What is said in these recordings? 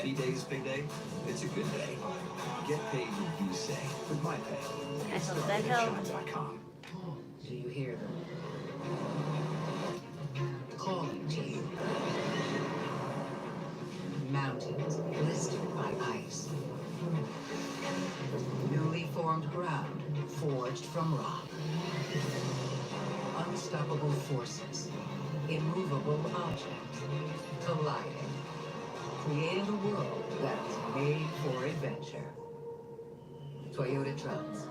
Happy day is big day. It's a good day. Get paid what you say with my pay. I hope that helps. Shine.com. Do you hear them? Calling to you. Mountains blistered by ice. Newly formed ground forged from rock. Unstoppable forces. Immovable objects. Colliding. Creating a world that's made for adventure. Toyota trucks.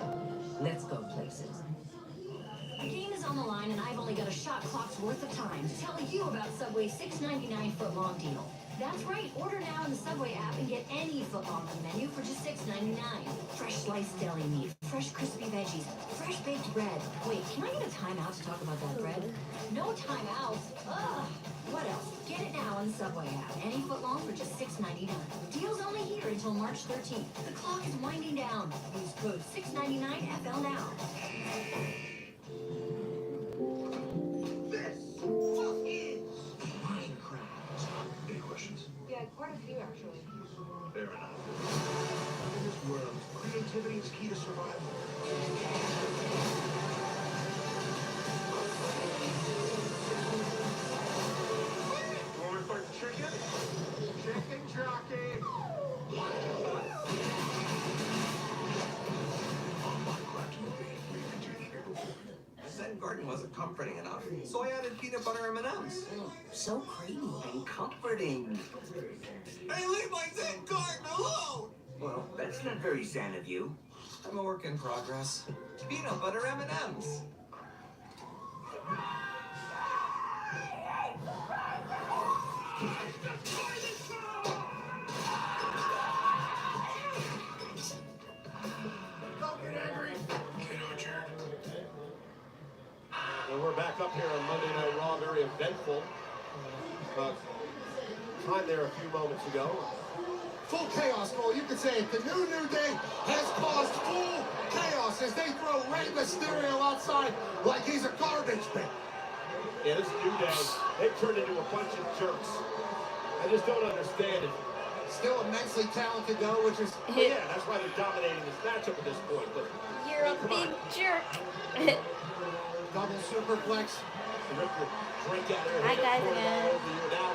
Let's go places. The game is on the line, and I've only got a shot clock's worth of time to tell you about Subway's $6.99 footlong deal. That's right, order now in the Subway app and get any footlong on the menu for just $6.99. Fresh sliced deli meat, fresh crispy veggies, fresh baked bread. Wait, can I get a timeout to talk about that bread? No timeout. Ugh. What else? Get it now in the Subway app. Any footlong for just $6.99. Deal's only here until March 13th. The clock is winding down. Use code 699FL now. Quite a few, actually. Fair enough. In this world, creativity is key to survival. Want me to start the chicken? Chicken jockey! On my craft movie, we continue here. Zen Garden wasn't comforting enough, so I added peanut butter M&Ms. So creamy and comforting. Hey, leave my Zen Garden alone! Well, that's not very zen of you. I'm a work in progress. Peanut butter M&Ms. Well, we're back up here on Monday Night Raw, very eventful. Time there a few moments ago. Full chaos, Cole. You could say it. The New Day has caused full chaos as they throw Rey Mysterio outside like he's a garbage bin. Yeah, this New Day, they turned into a bunch of jerks. I just don't understand it. Still immensely talented, though, which is... Well, yeah, that's why they're dominating this matchup at this point. But You're a big jerk. double superplex. Rip your drink out there. Hi, guys, Pour it again. all over you now.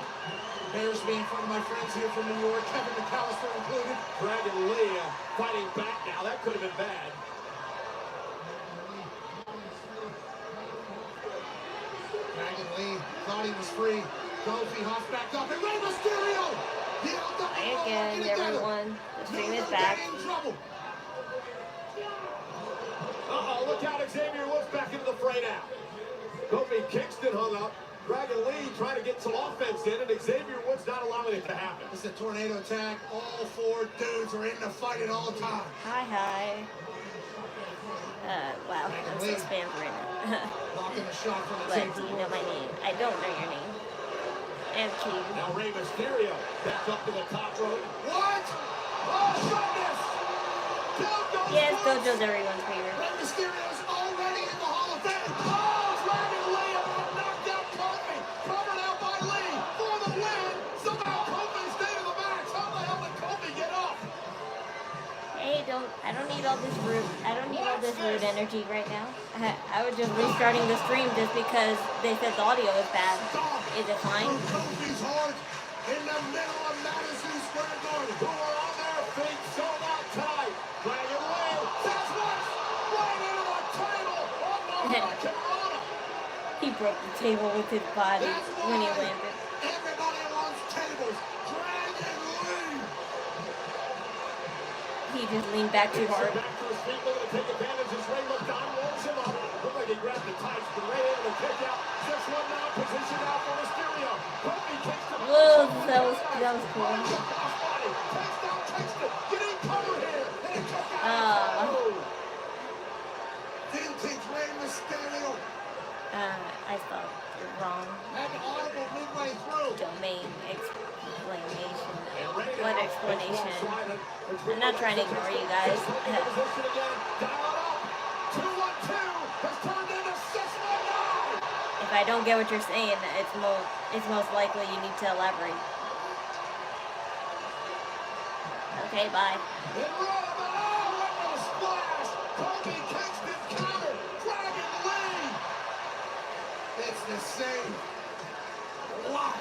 Bears me in front of my friends here from New York, Kevin McAllister included. Dragon Lee fighting back now. That could have been bad. Dragon Lee thought he was free. Kofi huffed back up, and Rey Mysterio! Hi again, everyone. The stream is back. Uh-oh, look out, Xavier Woods back into the fray now. Kofi Kingston hung up. Dragon Lee trying to get some offense in, and Xavier Woods not allowing it to happen. This is a tornado tag. All four dudes are in the fight at all times. Hi. Wow, I'm so spammed right now. Blocking the shot from But Xavier do you know my name? I don't know your name. And Q. Now Rey Mysterio back up to the top rope. What? Oh, goodness! Yes, Gojo's everyone's favorite. Rey Mysterio's already in the Hall of Fame. Oh, Dragon Lee about knocked out Kofi. Covered out by Lee for the win. Somehow Kofi stayed in the match. How the hell did Kofi get off? Hey, I don't need all this rude energy right now. I was just restarting the stream just because they said the audio is bad. Is it fine? Kofi's heart in the middle of Madison Square Garden. Who are on their feet, sold out tonight. Dragon Lee, that's what's right into the table on the Hurricane. He broke the table with his body when he landed. Everybody wants tables. Dragon Lee. He just leaned back too hard. Back to his feet, looking to take advantage as Rey looked down, rolls him up. Looked like he grabbed the tights, but Rey able to kick out. 6-1 now, position out for Mysterio. Kofi kicks him. Whoa, that was cool. Vintage Rey Mysterio. I thought you're wrong. Had audible midway through. Domain explanation. What explanation? I'm not trying to ignore you guys. If I don't get what you're saying, it's most likely you need to elaborate. Okay, bye. And right about, oh, what a splash! Kofi Kingston counter, Dragon Lee! It's the same. What?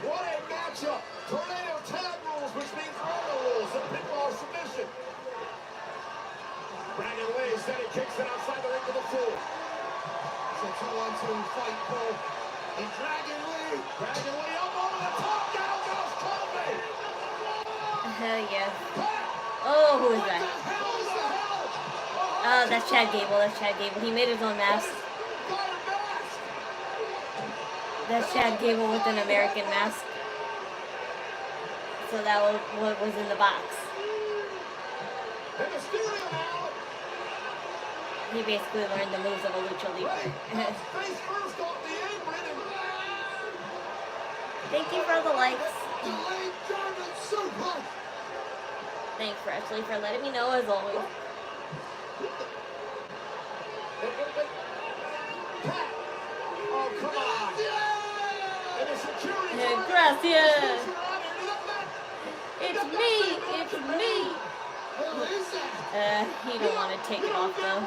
What a matchup! Tornado tag rules, which means other rules, and pinfall submission. Dragon Lee said he kicks it outside the ring to the floor. It's a 2-on-2 fight, Cole. And Dragon Lee. Dragon Lee up over the top, down goes Kofi! Hell yeah. Oh, who is What that? the hell is the hell? Oh, that's Chad Gable. That's Chad Gable. He made his own mask. Fire mask! That's Chad Gable with an American mask. So that was what was in the box. And Mysterio now. He basically learned the moves of a lucha Right, libre. face first off the apron and Thank you for the likes. Delayed German suplex. Thanks, Ashley, for letting me know as always. Pat. Oh, come on. And the security guard Gracias. puts her on into the mat. It's me. It's me. Who is that? He don't want to take it off though.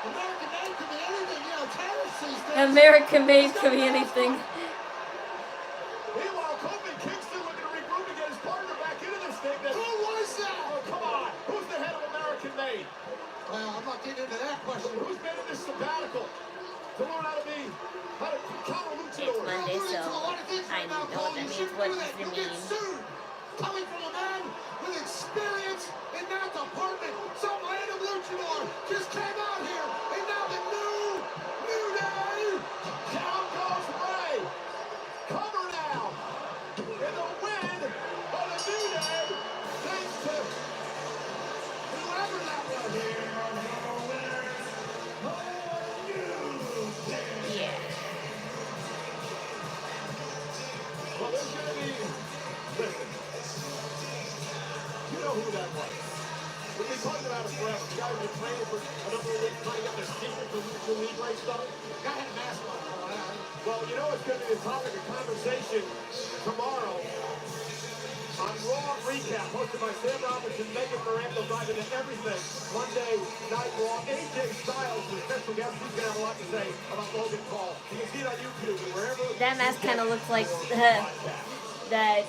American made could be anything, you know, Taylor sees things. American made could be anything. Meanwhile, Kofi Kingston looking to regroup and get his partner back into this thing. Who was that? Oh, come on. Who's the head of American Made? Well, I'm not getting into that question. Who's been in this sabbatical to learn how to counter It's luchadors? Monday, so I know what that means. What does it mean? Coming from a man with experience in that department, some random luchador just came out here, and now the new day. Down goes Ray. Cover now. In the win of the New Day. Thanks to whoever that was. Yeah. Well, there's going to be... Listen. You know who that was. We've been talking about it forever. The guy's been training for a number of weeks, trying to get the secret to Lucha Libre stuff. Guy had a mask on. Well, you know it's going to be the topic of conversation tomorrow on Raw Recap, hosted by Sam Robinson, Megan Miranda, diving into everything. Monday Night Raw. AJ Styles is a special guest. He's going to have a lot to say about Logan Paul. You can see it on YouTube and wherever. That mask kind of looks like that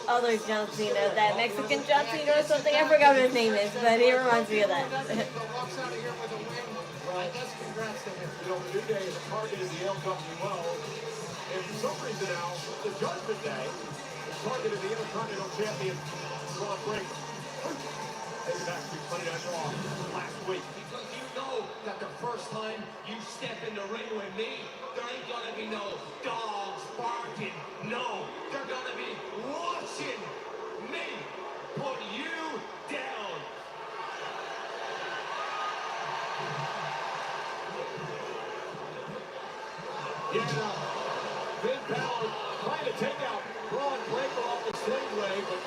other John Cena, that Mexican John Cena or something. I forgot what his name is, but he reminds me of that. Walks out of here with a win. I guess congrats to him. You know, the New Day is targeted the LWO. And for some reason now, the Judgment Day is targeted the Intercontinental Champion, Braun Breaker. Taking back to Monday Night Raw last week. Because you know that the first time you step in the ring with me, there ain't gonna be no dogs barking. No, they're gonna be watching me put you down. Yeah, Finn Balor trying to take out Braun Breaker off the sling leg, but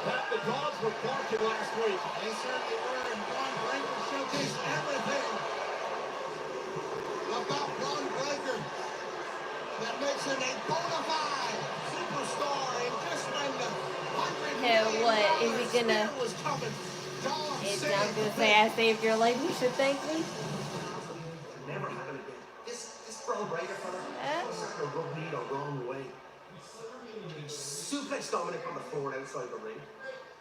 Pat, the dogs were barking last week. They certainly were, and Braun Breaker showcased everything about Braun Breaker that makes him a bona fide superstar. And just when the $100 Yeah, million what? Is he gonna- was coming, Dom It's said, not gonna say I saved your life. You should thank me. Never happened again. This Braun Breaker fella was starting to rub me the wrong way. He suplexed Dominic on the floor outside the ring.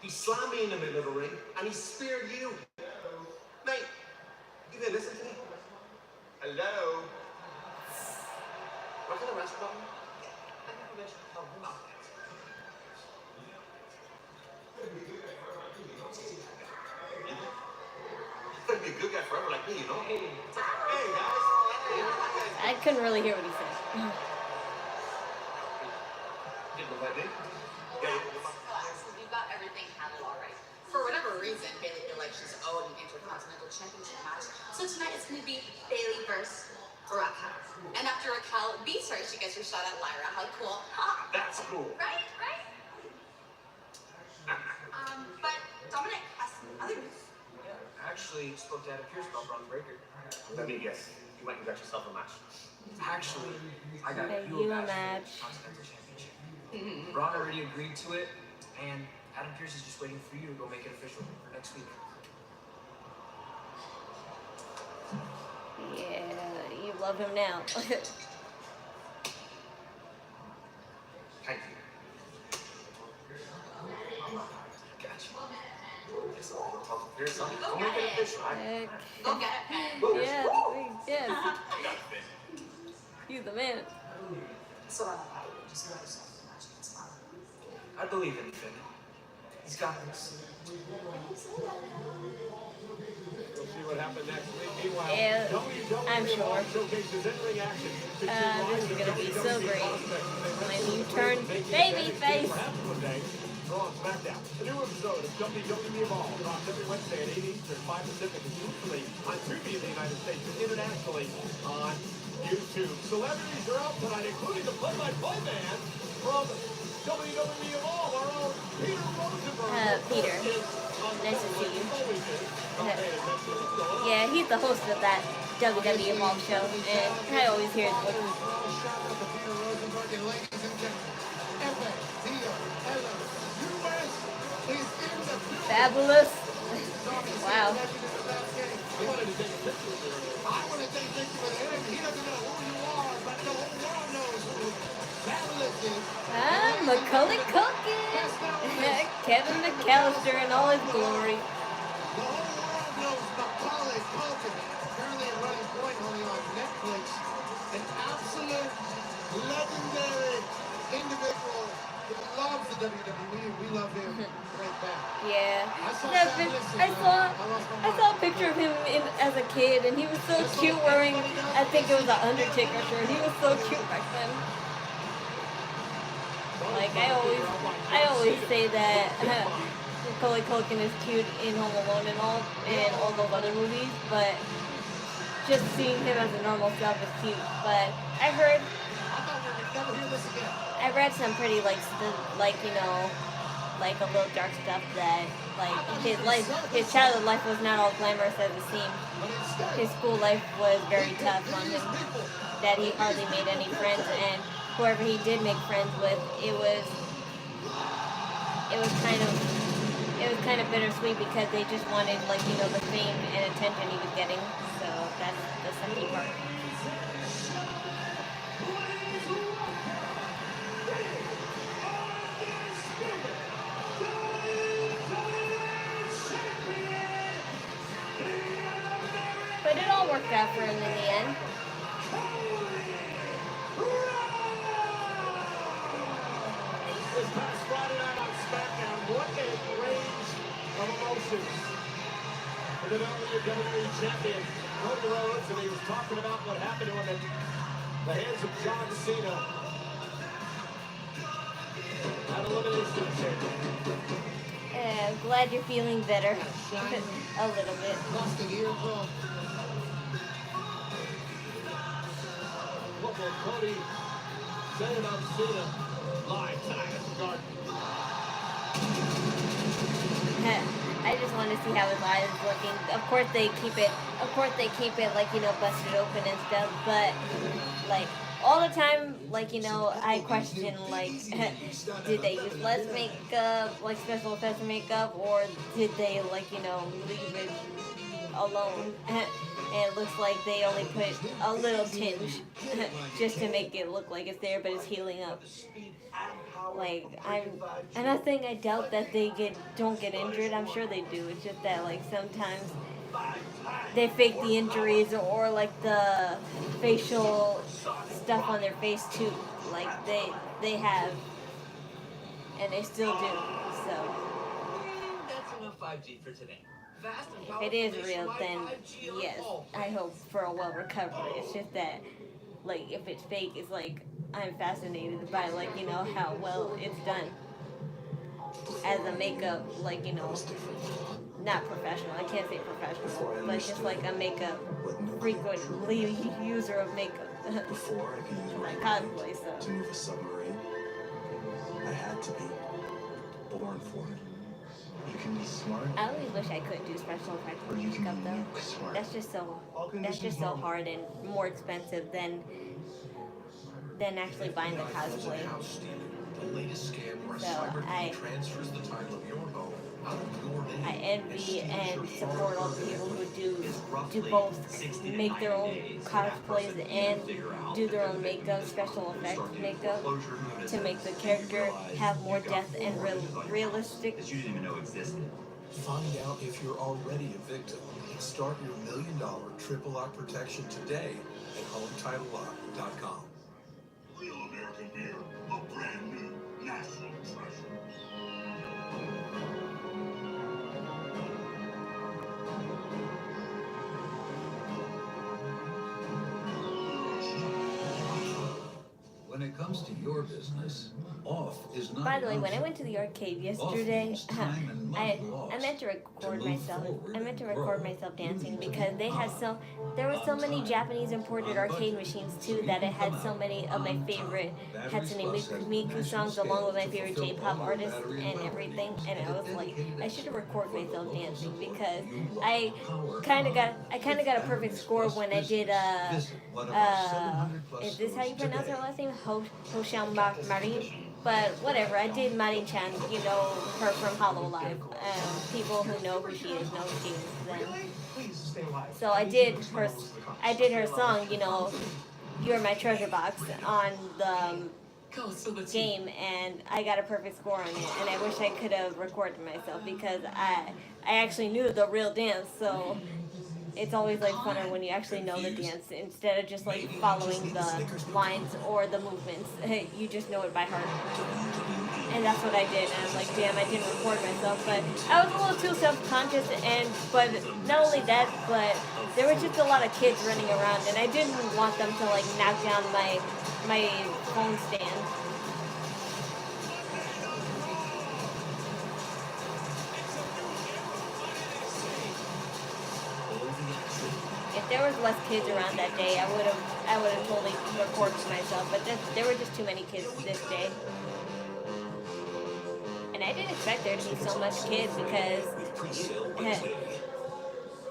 He slammed me in the middle of the ring, and he speared you. Mate, you didn't listen to me. Hello? What kind of restaurant? I never mentioned the Could be a good guy forever like me, you know? Hey, guys. I couldn't really hear what he said. Didn't know what I did. We've got everything handled all right. For whatever reason, Bailey feel like she's owed an Intercontinental Championship match. So tonight it's going to be Bailey versus Raquel. And after Raquel beats her, she gets her shot at Lyra. How cool. Huh? That's cool. Right? But Dominic has some other news. Yeah, I actually spoke to Adam Pierce about Braun Breaker. Let me guess. You might have got yourself a match. Actually, I got Okay, you a you a match. match. For the Continental Championship. Ron already agreed to it, and Adam Pearce is just waiting for you to go make it official for next week. Yeah, you love him now. Thank you. Gotcha. Guess I'll talk to Pearce. I'll make it official. Go get it. Yes, yes. He's the man. So just let yourself imagine it's fine. I believe in Finn. He's got this. We'll see what happened next week. Meanwhile, Yeah, WWE I'm sure. showcases in-ring action. This is gonna be so great when you turn baby face. On SmackDown. A new episode of WWE Evolved drops every Wednesday at 8 Eastern, 5 Pacific, exclusively on Tubi in the United States and internationally on YouTube. Celebrities are out tonight, including the play-by-play man from WWE Evolved, our own Peter Rosenberg. Peter, nice to see you. Yeah, he's the host of that WWE Evolved show, and I always hear his voice. Fabulous. Wow. I want to take pictures with him. He doesn't know who you are, but the whole world knows who Fabulous is. Macaulay Culkin. Kevin McAllister in all his glory. The whole world knows Macaulay Culkin. Currently at Running Point, only on Netflix. An absolute legendary individual who loves the WWE, and we love him right back. Yeah. I I saw a picture of him as a kid, and he was so cute wearing, I think it was an Undertaker shirt. He was so cute back then. Like, I always say that Macaulay Culkin is cute in Home Alone and all those other movies, but just seeing him as a normal self is cute. But I read some pretty like a little dark stuff that his childhood life was not all glamorous as it seemed. His school life was very tough on him. That he hardly made any friends, and whoever he did make friends with, it was kind of bittersweet because they just wanted the fame and attention he was getting. So that's the sucky part. But it all worked out for him in the end. This past Friday night on SmackDown, what a range of emotions for the WWE Champion, Cody Rhodes, and he was talking about what happened to him at the hands of John Cena at Elimination Chamber. I'm glad you're feeling better. A little bit. What will Cody say about Cena live tonight at the Garden? I just want to see how his eyes is looking. Of course they keep it busted open and stuff, but all the time, I question, did they use less makeup, special effects makeup, or did they, leave it alone? And it looks like they only put a little tinge just to make it look like it's there, but it's healing up. I'm not saying I doubt that they don't get injured. I'm sure they do. It's just that, sometimes they fake the injuries or the facial stuff on their face too. They have, and they still do. So That's enough 5G for today. if it is real, then yes, I hope for a well recovery. It's just that, if it's fake, it's I'm fascinated by how well it's done as a makeup, not professional. I can't say professional, but just a makeup frequently user of makeup. Before I could use my cosplay, so. to move a submarine, I had to be born for it. You can be smart. I always wish I could do special effects with makeup though. That's just so hard and more expensive than actually buying the cosplay. The latest scam where a So cyber thief transfers the title of your home out of your name. I envy and support all the people who do both, make their own cosplays and do their own makeup, special effects makeup, to make the character have more depth and realistic. That you didn't even know existed. Find out if you're already a victim and start your $1 million triple lock protection today at HomeTitleLock.com. Real American beer, a brand new national treasure. When it comes to your business, off is not. By the way, when I went to the arcade yesterday, I meant to record myself. I meant to record myself dancing because there were so many Japanese imported arcade machines too that it had so many of my favorite Hatsune Miku songs along with my favorite J-pop artists and everything. And I was like, I should have recorded myself dancing because I kind of got a perfect score when I did is this how you pronounce her last name? Hosham Marin. But whatever, I did Marin-chan, you know her from Hollow Live. People who know who she is know who she is then. So I did her song, you know, You're My Treasure Box on the game, and I got a perfect score on it, and I wish I could have recorded myself because I actually knew the real dance, so it's always like funner when you actually know the dance instead of just like following the lines or the movements. You just know it by heart. And that's what I did. And I'm like, damn, I didn't record myself. But I was a little too self-conscious. But not only that, but there were just a lot of kids running around, and I didn't want them to like knock down my phone stand. If there was less kids around that day, I would have totally recorded myself. But there were just too many kids this day, and I didn't expect there to be so much kids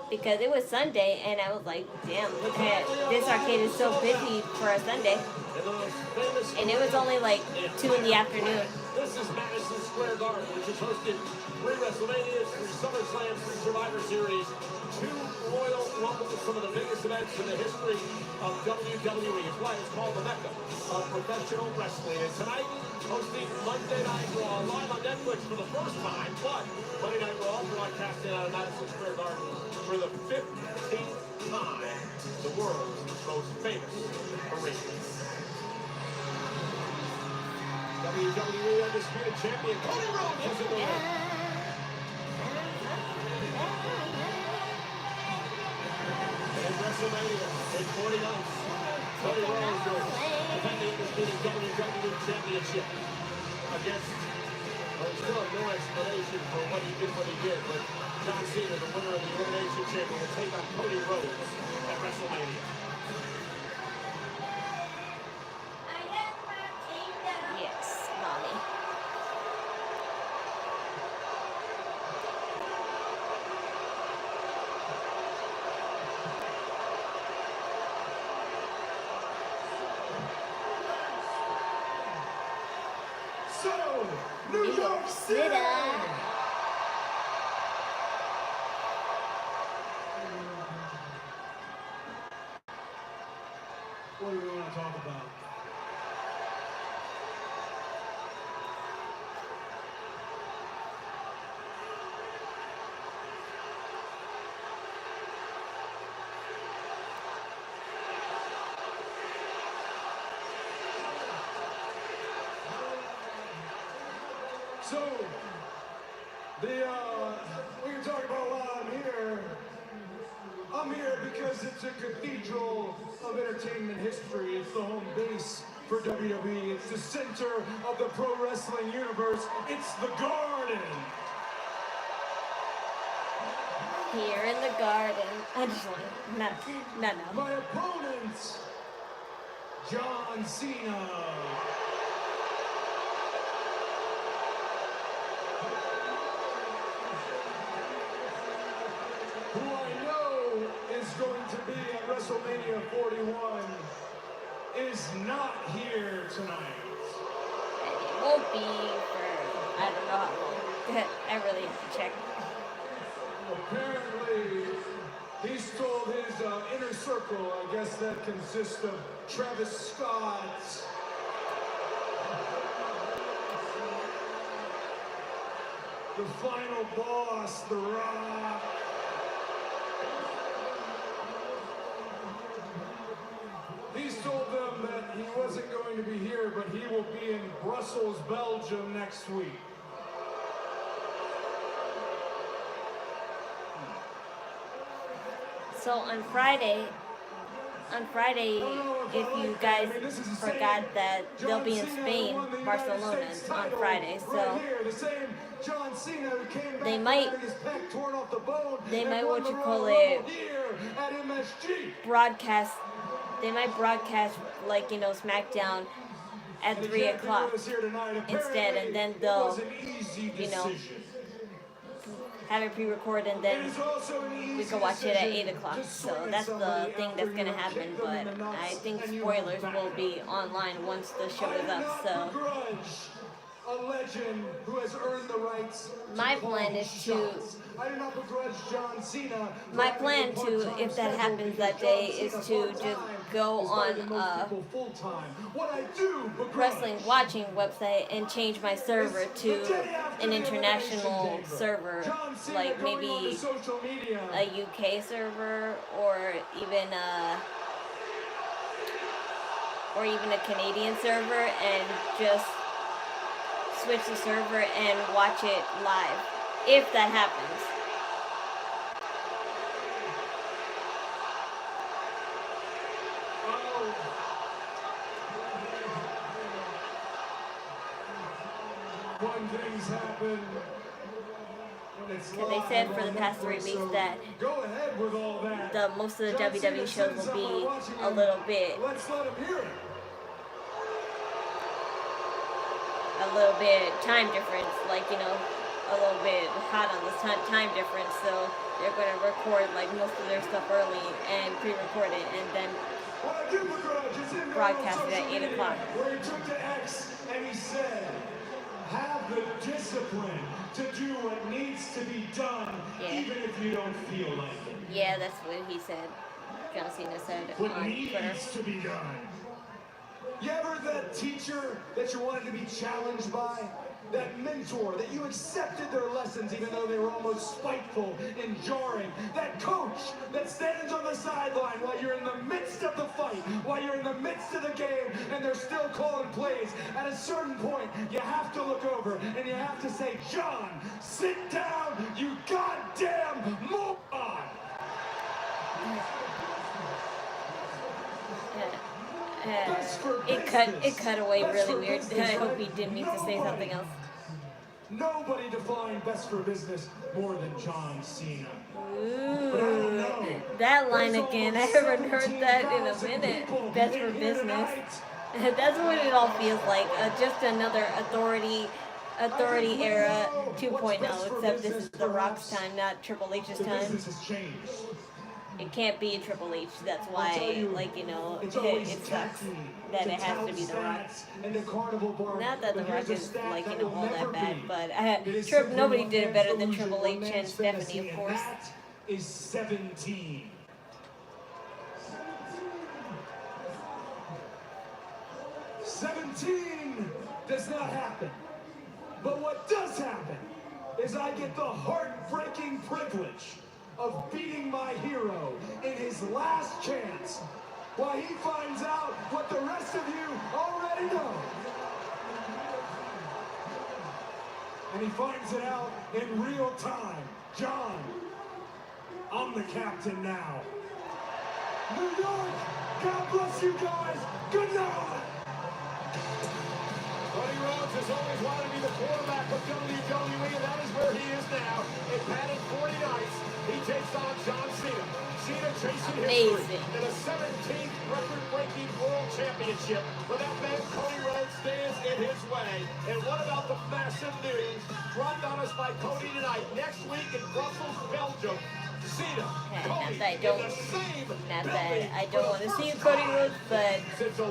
because it was Sunday, and I was like, damn, this arcade is so busy for a Sunday, and it was only like 2 in the afternoon. This is Madison Square Garden, which has hosted 3 WrestleManias, 3 SummerSlams, 3 Survivor Series, 2 Royal Rumbles, some of the biggest events in the history of WWE. It's why it's called the Mecca of professional wrestling. And tonight, hosting Monday Night Raw live on Netflix for the first time, but Monday Night Raw broadcasting out of Madison Square Garden for the 15th time, the world's most famous arena. WWE Undisputed Champion Cody Rhodes is in the ring. And WrestleMania in 40 months, Cody Rhodes will defend the Undisputed WWE Championship against, well, there's still no explanation for what he did, but John Cena, the winner of the Elimination Chamber, will take on Cody Rhodes at WrestleMania. Yes, mommy. So, New York City! What do we want to talk about? So, we can talk about why I'm here. I'm here because it's a cathedral of entertainment history. It's the home base for WWE. It's the center of the pro wrestling universe. It's the Garden. Here in the Garden. I just want no. My opponent, John Cena. Who I know is going to be at WrestleMania 41, is not here tonight. Won't be for I don't know how long. I really have to check. Apparently, he's told his inner circle, I guess that consists of Travis Scott, the final boss, The Rock, he's told them that he wasn't going to be here, but he will be in Brussels, Belgium next week. So on Friday, if you guys forgot that they'll be in Spain, Barcelona on Friday, so they might what you call it, broadcast. They might broadcast like SmackDown at 3 o'clock instead, and then they'll have it pre-recorded, and then we can watch it at 8 o'clock. So that's the thing that's going to happen, but I think spoilers will be online once the show is up. So a legend who has earned the rights. My plan is to. I do not begrudge John Cena. My plan to, if that happens that day, is to just go on wrestling watching website and change my server to an international server, like maybe a UK server or even a Canadian server, and just switch the server and watch it live, if that happens. When things happen, And they said for the past 3 weeks that most of the WWE shows will be a little bit time difference, like, a little bit hot on this time difference, so they're going to record like most of their stuff early and pre-record it and then broadcast it at 8 o'clock. Where he took to X and he said, have the discipline to do what needs to be done, even if you don't feel like it. Yeah, that's what he said. John Cena said What on needs Twitter. to be done. You ever that teacher that you wanted to be challenged by? That mentor, that you accepted their lessons even though they were almost spiteful and jarring. That coach that stands on the sideline while you're in the midst of the fight, while you're in the midst of the game, and they're still calling plays. At a certain point, you have to look over and you have to say, John, sit down, you goddamn moron! It cut away really weird. I hope he didn't mean to say something else. Nobody defined best for business more than John Cena. Ooh, that line again. I haven't heard that in a minute. Best for business. That's what it all feels like. Just another authority era 2.0, except this is The Rock's time, not Triple H's time. It can't be Triple H. That's why, it sucks that it has to be The Rock. Not that The Rock is, all that bad, but nobody did it better than Triple H and Stephanie, of course. Is 17. '17 does not happen. But what does happen is I get the heartbreaking privilege of beating my hero in his last chance while he finds out what the rest of you already know. And he finds it out in real time. John, I'm the captain now. New York, God bless you guys. Good night. Cody Rhodes has always wanted to be the quarterback of WWE, and that is where he is now. In padded 40 nights, he takes on John Cena. Cena chasing history in a 17th record-breaking world championship. But that man, Cody Rhodes, stands in his way. And what about the massive news dropped on us by Cody tonight? Next week in Brussels, Belgium, Cena, Not Cody that I in don't, the same not that building I for don't the want to first see time Cody Rhodes, but since I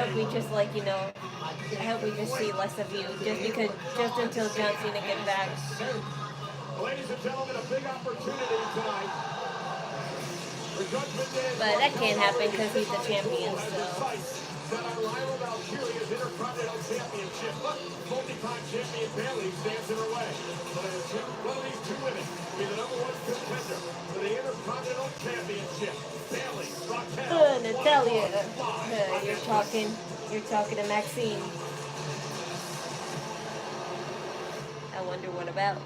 hope we just like I hope we just see less of you, just until John Cena gets back. Ladies and gentlemen, a big opportunity tonight. The Judgment Day is But that running can't out happen already. because he's the champion, As the so. sights set on Lyra Valkyria's Intercontinental Championship. Multi-time champion Bayley stands in her way. One of these two women will be the number one contender for the Intercontinental Championship. Bayley, Raquel, Natalia, you're talking to Maxine. I wonder what about.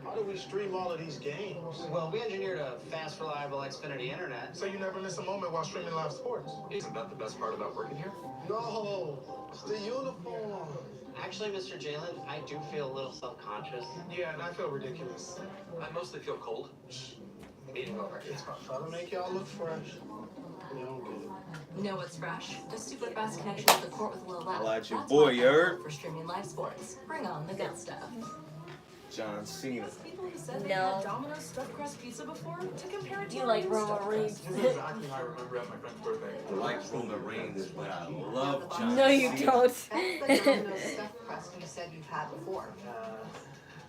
How do we stream all of these games? Well, we engineered a fast, reliable Xfinity internet. So you never miss a moment while streaming live sports? Isn't that the best part about working here? No, it's the uniform. Actually, Mr. Jalen, I do feel a little self-conscious. Yeah, and I feel ridiculous. I mostly feel cold. Eating over. It's trying to make y'all look fresh. You don't get it. Know what's fresh? A super fast connection to the court with Lil Lap. Like your That's boy, why you heard? for streaming live sports. Bring on the good stuff. John Cena. People who said they No. had Domino's stuffed crust pizza before to compare it to You our like new Roman stuffed Reigns? crust. This is exactly how I remember at my friend's birthday. I like Roman Reigns, but I love John No, you Cena. don't. That's the Domino's stuffed crust you said you've had before.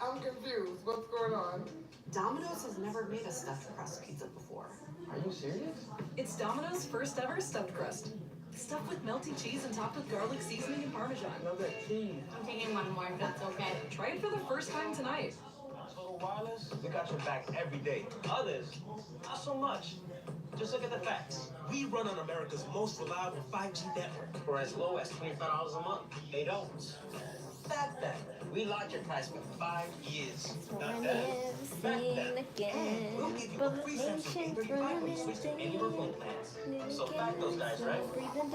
I'm confused. What's going on? Domino's has never made a stuffed crust pizza before. Are you serious? It's Domino's first ever stuffed crust. Stuffed with melty cheese and topped with garlic seasoning and parmesan. Love that cheese. I'm taking one more if that's okay. Try it for the first time tonight. Total Wireless, we got your back every day. Others, not so much. Just look at the facts. We run on America's most reliable 5G network. For as low as $25 a month. They don't. Fact that. We locked your price for 5 years. Not that. Fact that. We'll give you a free Samsung A35 when you switch to any of our phone plans. So fact those guys, right?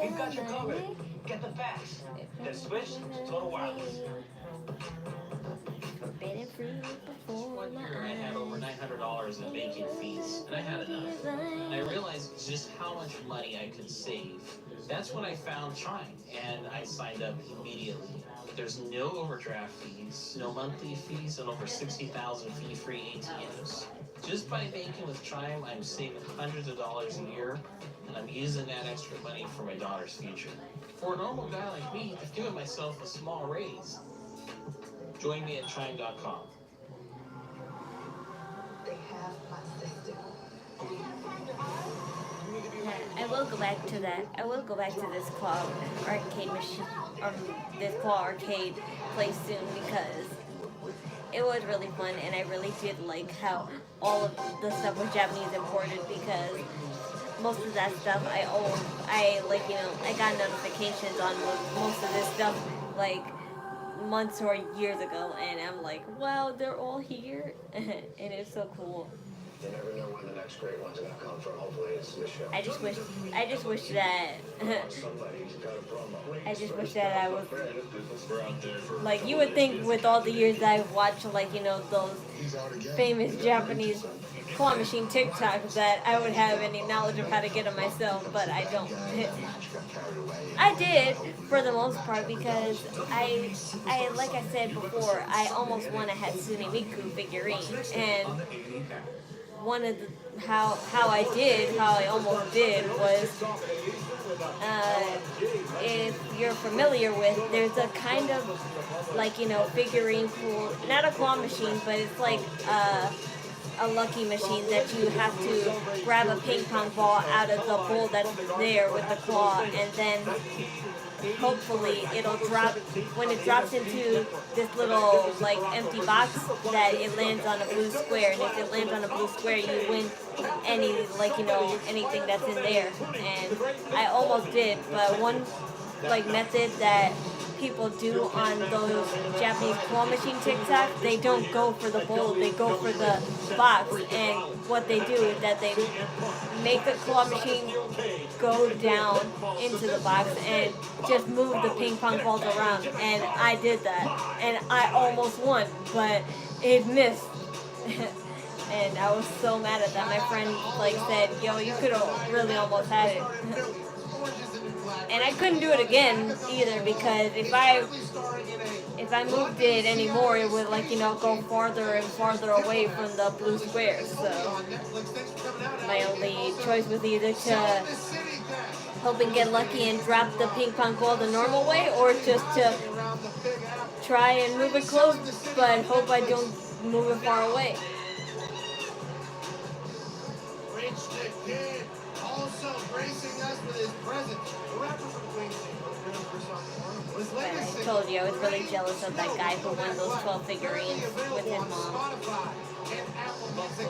We've got you covered. Get the facts. Then switch to Total Wireless. Forbidden fruit before One my year I had over $900 in banking fees, and I had enough. And I realized just how much money I could save. That's when I found Chime, and I signed up immediately. There's no overdraft fees, no monthly fees, and over 60,000 fee-free ATMs. Just by banking with Chime, I'm saving hundreds of dollars a year, and I'm using that extra money for my daughter's future. For a normal guy like me, I've given myself a small raise. Join me at Chime.com. They have my sister. I will go back to that. I will go back to this claw arcade machine, this claw arcade place soon because it was really fun, and I really did like how all of the stuff was Japanese imported because most of that stuff I own. I got notifications on most of this stuff like months or years ago, and I'm like, wow, they're all here, and it's so cool. You never know when the next great one's gonna come from. Hopefully it's this show. I just wish that I just wish that I was like, you would think with all the years that I've watched those famous Japanese claw machine TikToks that I would have any knowledge of how to get them myself, but I don't. I did for the most part because I like I said before, I almost won a Hatsune Miku figurine, and one of the how I almost did was if you're familiar with, there's a kind of figurine pool, not a claw machine, but it's like a lucky machine that you have to grab a ping pong ball out of the bowl that's there with the claw, and then hopefully it'll drop. When it drops into this little empty box, that it lands on a blue square, and if it lands on a blue square, you win anything that's in there. And I almost did, but one method that people do on those Japanese claw machine TikToks, they don't go for the bowl, they go for the box, and what they do is that they make the claw machine go down into the box and just move the ping pong balls around, and I did that, and I almost won, but it missed. And I was so mad at that. My friend said, yo, you could have really almost had it. And I couldn't do it again either, because if if I moved it anymore, it would like, you know, go farther and farther away from the blue squares. So my only choice was either to hope and get lucky and drop the ping pong ball the normal way, or just to try and move it close, but hope I don't move it far away. Rich the Kid, also gracing us with his presence. The rapper from Queens, was But I latest told you I was really jealous of that guy who won those 12 figurines with his mom. Spotify and Apple Music.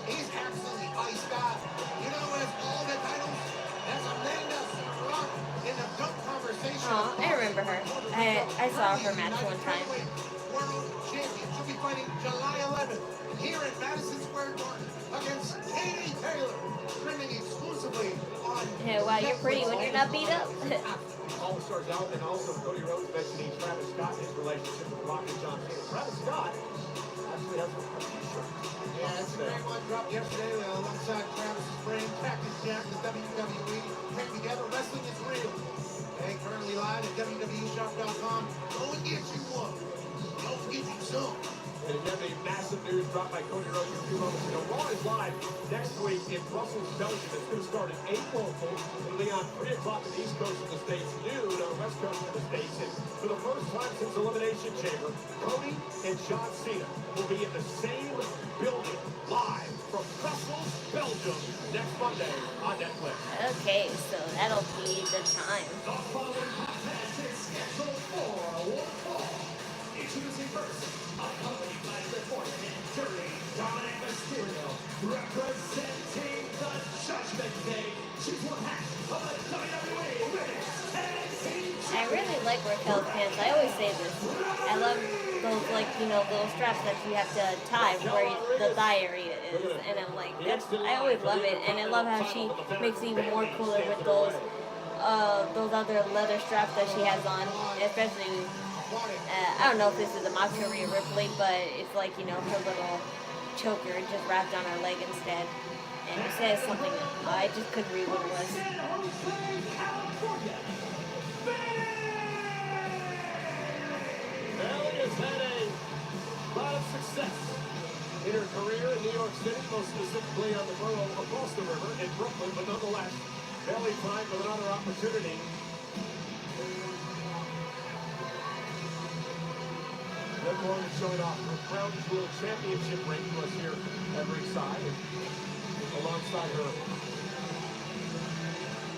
He's absolutely iced out. You know, as all the titles, that's Amanda Rock in the dunk conversation. Oh, I remember her. I saw her match one time. World champion. She'll be fighting July 11th here at Madison Square Garden against Katie Taylor, streaming exclusively on Hey, wow, you're pretty when you're not beat up. All-Stars out, and also Cody Rhodes mentioning Travis Scott and his relationship with Rock and John Cena. Travis Scott actually has a t-shirt. Yeah, that's a great one dropped yesterday alongside Travis's friend, Cactus Jack, the WWE came together. Wrestling is real. Hey, currently live at WWEshop.com. Go and get you one. Go and get you some. And again, the massive news dropped by Cody Rhodes a few moments ago. Raw is live next week in Brussels, Belgium. It's going to start at 8 local. It'll be on 3 o'clock on the East Coast of the States, noon on the West Coast of the States. And for the first time since Elimination Chamber, Cody and John Cena will be in the same building live from Brussels, Belgium, next Monday on Netflix. Okay, so that'll be the time. The following contest is scheduled for one fall. Introducing first, accompanied by the fourth and jury, Dominic Mysterio, representing the Judgment Day. She's one half of the WWE Women's Tag Team. I really like Raquel's pants. I always say this. I love those, like, you know, little straps that you have to tie where the thigh area is. And I'm like, I always love it. And I love how she makes it even more cooler with those other leather straps that she has on, especially. I don't know if this is a Moxie or Rhea Ripley, but it's like, you know, her little choker just wrapped on her leg instead. And it says something, I just couldn't read what it was. Bayley has had a lot of success in her career in New York City, most specifically on the borough across the river in Brooklyn, but nonetheless, Bayley trying with another opportunity. Good morning, showing off her Crown Jewel Championship ring to us here at ringside, and alongside her.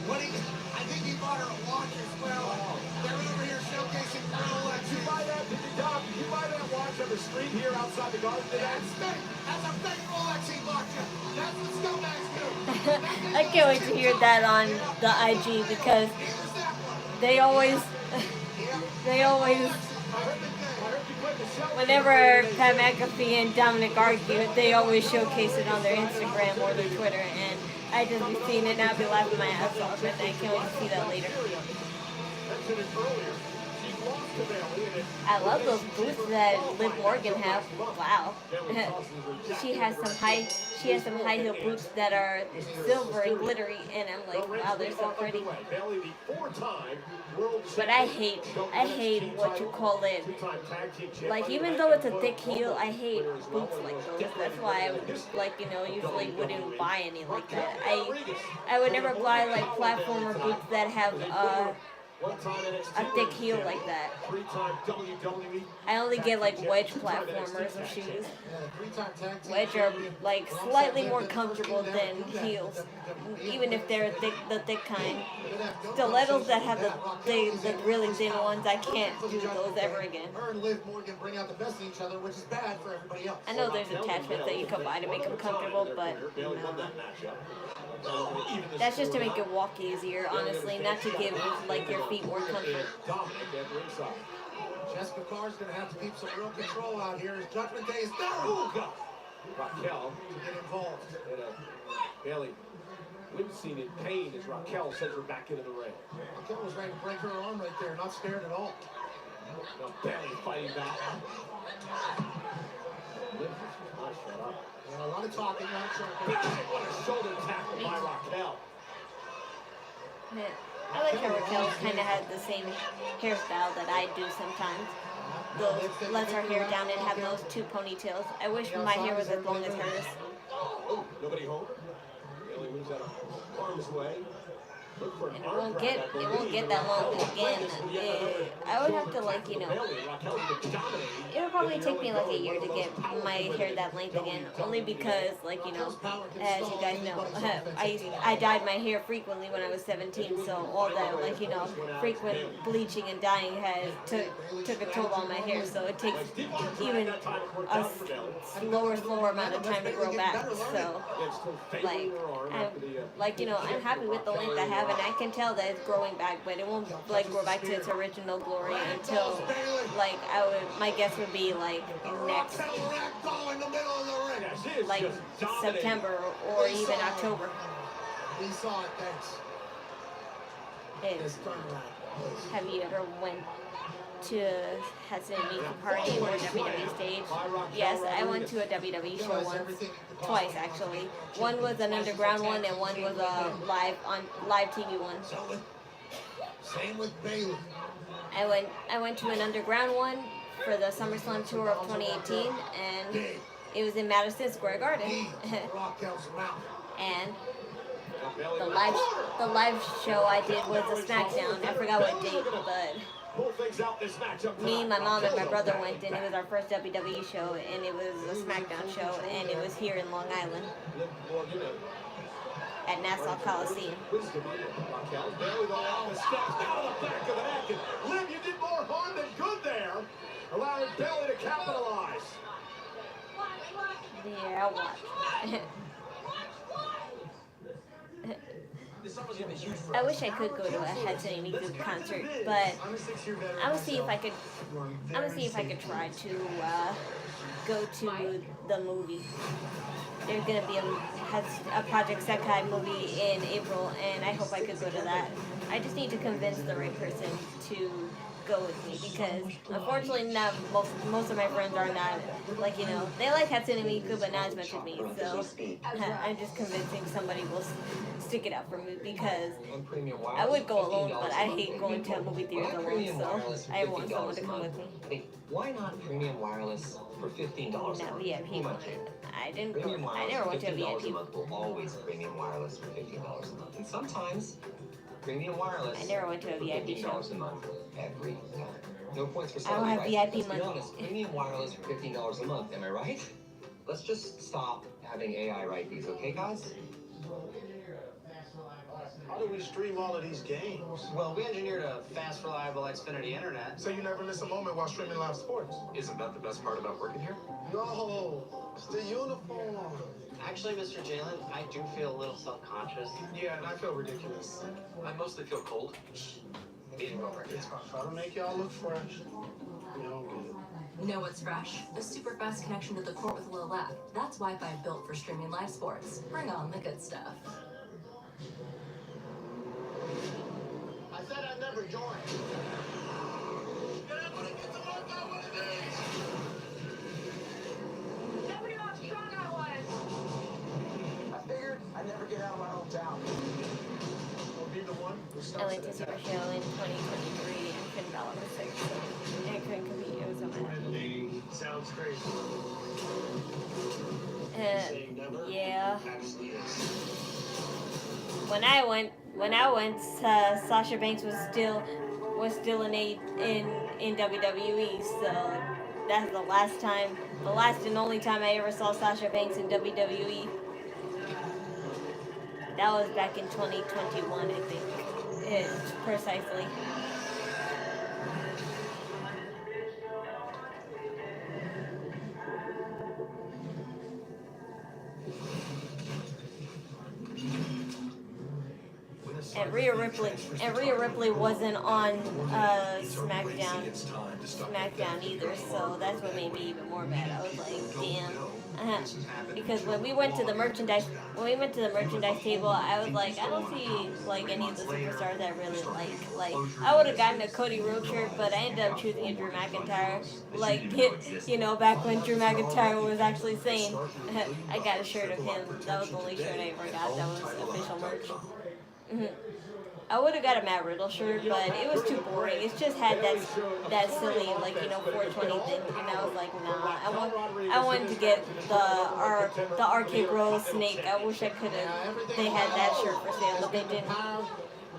I think he bought her a watch as well. They're over here showcasing Rolex. Did you buy that? Did you buy that watch on the street here outside the garden today? That's a fake Rolex he bought you. That's what scumbags do. I can't wait to hear that on the IG because they always whenever Pat McAfee and Dominic argue, they always showcase it on their Instagram or their Twitter, and I just be seeing it and I'll be laughing my ass off, and I can't wait to see that later. I love those boots that Liv Morgan has. Wow. She has some high heel boots that are silver and glittery, and I'm like, wow, they're so pretty. But I hate what you call it. Like, even though it's a thick heel, I hate boots like those. That's why I like, you know, usually wouldn't buy any like that. I would never buy like platformer boots that have a thick heel like that. I only get like wedge platformers of shoes. Wedge are like slightly more comfortable than heels, even if they're the thick kind. Stilettos that have the really thin ones, I can't do those ever again. Her and Liv Morgan bring out the best in each other, which is bad for everybody else. I know there's attachments that you can buy to make them comfortable, but no. That's just to make it walk easier, honestly, not to give like your feet more comfort. Jessica Carr's going to have to keep some real control out here as Judgment Day is down. Raquel to get involved. Bayley wincing in pain as Raquel sends her back into the ring. Raquel was ready to break her arm right there, not scared at all. Now Bayley fighting back. Shut up. Yeah, a lot of talking, a lot of talking. What a shoulder tackle by Raquel. I like how Raquel kind of has the same hairstyle that I do sometimes. lets her hair down and have those 2 ponytails. I wish my hair was as long as hers. Oh, nobody home. Bailey moves out of harm's way. Look for an And arm grab, I it won't believe, get and that long oh, again. goodness, I would have to like, Bailey, Raquel's been dominating. it would probably take me like a year to get my hair that length again, only because, like, as you guys know, I dyed my hair frequently when I was 17, so all that, like, frequent bleaching and dyeing took a toll on my hair, so it takes even a slower amount of time to grow back, so, I'm happy with the length I have, and I can tell that it's growing back, but it won't, like, grow back to its original glory until, like, my guess would be, like, next, like, September or even October. We saw it, thanks. Have you ever went to Hatsune Miku party or WWE stage? Yes, I went to a WWE show twice actually. One was an underground one and one was a live TV one. Same with Bailey. I went to an underground one for the SummerSlam tour of 2018, and it was in Madison Square Garden. And the live show I did was a SmackDown. I forgot what date, but me, my mom, and my brother went, and it was our first WWE show, and it was a SmackDown show, and it was here in Long Island at Nassau Coliseum. Liv, you did more harm than good there, allowing Bailey to capitalize. Yeah, what? I wish I could go to a Hatsune Miku concert, but I'm gonna see if I could try to go to the movie. There's gonna be a Project Sekai movie in April, and I hope I could go to that. I just need to convince the right person to go with me, because unfortunately not most of my friends are not, like, they like Hatsune Miku but not as much as me, so I'm just convincing somebody will stick it out for me, because I would go alone, but I hate going to movie theaters alone, so I want someone to come with me. Hey, why not premium wireless for $15 a month? Not VIP. I never went to a VIP. $15 a month will always premium wireless for $15 a month, and sometimes premium wireless. I never went to a VIP show. $15 a month every time. No points for I don't have right? VIP Let's money. be honest, premium wireless for $15 a month. Am I right? Let's just stop having AI write these, okay, guys? How do we stream all of these games? Well, we engineered a fast, reliable Xfinity internet. So you never miss a moment while streaming live sports. Isn't that the best part about working here? No, it's the uniform. Actually, Mr. Jalen, I do feel a little self-conscious. Yeah, and I feel ridiculous. I mostly feel cold. Eating well right now. Try to make y'all look fresh. You don't get it. Know what's fresh? A super fast connection to the court with a low lag. That's Wi-Fi built for streaming live sports. Bring on the good stuff. I said I'd never join. Nobody knows how strong I was. I figured I'd never get out of my hometown. I went to Super Show in 2023 and couldn't battle for 6, so I couldn't compete. It was so mad. Sounds crazy. Yeah. When I went, Sasha Banks was still in WWE, so that's the last and only time I ever saw Sasha Banks in WWE. That was back in 2021, I think. Precisely. And Rhea Ripley wasn't on SmackDown either, so that's what made me even more mad. I was like, damn. Because when we went to the merchandise table, I was like, I don't see like any of the superstars I really like. Like, I would have gotten a Cody Rhodes shirt, but I ended up choosing a Drew McIntyre. Like, back when Drew McIntyre was actually saying, I got a shirt of him. That was the only shirt I ever got that was official merch. I would have got a Matt Riddle shirt, but it was too boring. It's just had that silly, like, 420 thing, and I was like, nah. I wanted to get the RK Bro snake. I wish I could have. They had that shirt for sale, but they didn't.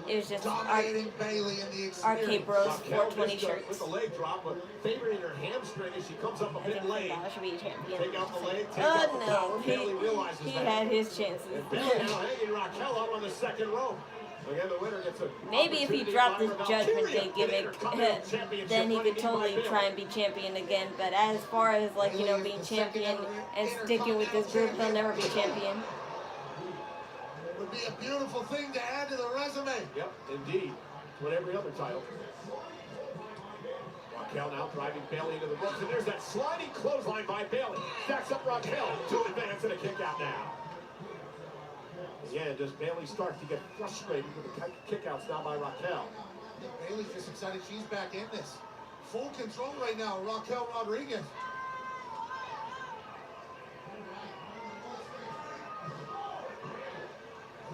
It was just RK Bros 420 shirts. With the leg drop, but favoring her hamstring as she comes up a bit late. I should be a champion. Take out the leg, take out the power. Bailey realizes he that. had his chances. And Bailey now hanging Raquel up on the second rope. Again, the winner gets a Maybe if he dropped this Judgment Day gimmick, then he could totally try and be champion again. But as far as, like, being champion and sticking with this group, he'll never be champion. Would be a beautiful thing to add to the resume. Yep, indeed. With every other title. Raquel now driving Bailey into the ropes, and there's that sliding clothesline by Bailey. Stacks up Raquel. 2 advance and a kick out now. Yeah, does Bailey start to get frustrated with the kickouts now by Raquel? Bailey's just excited she's back in this. Full control right now, Raquel Rodriguez.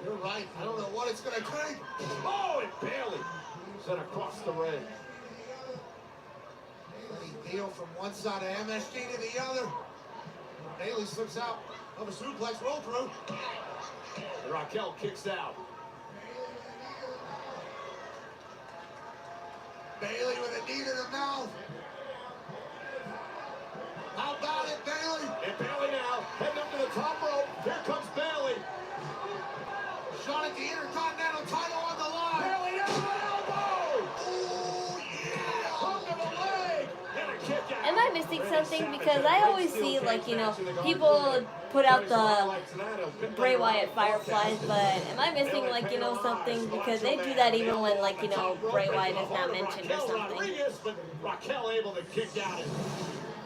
You're right. I don't know what it's going to take. Oh, and Bailey sent across the ring. Letting Deal from one side of MSG to the other. Bailey slips out of a suplex roll through. And Raquel kicks out. Bailey with a knee to the mouth. How about it, Bailey? And Bailey now heading up to the top rope. Here comes Bailey. Shot at the Intercontinental title on the line. Bailey down the elbow. Oh, yeah. Hook of the leg. And a kick out. Am I missing something? Because I always see, like, people put out the Bray Wyatt Fireflies, but am I missing, like, something? Because they do that even when, like, Bray Wyatt is not mentioned or something. But Raquel able to kick out.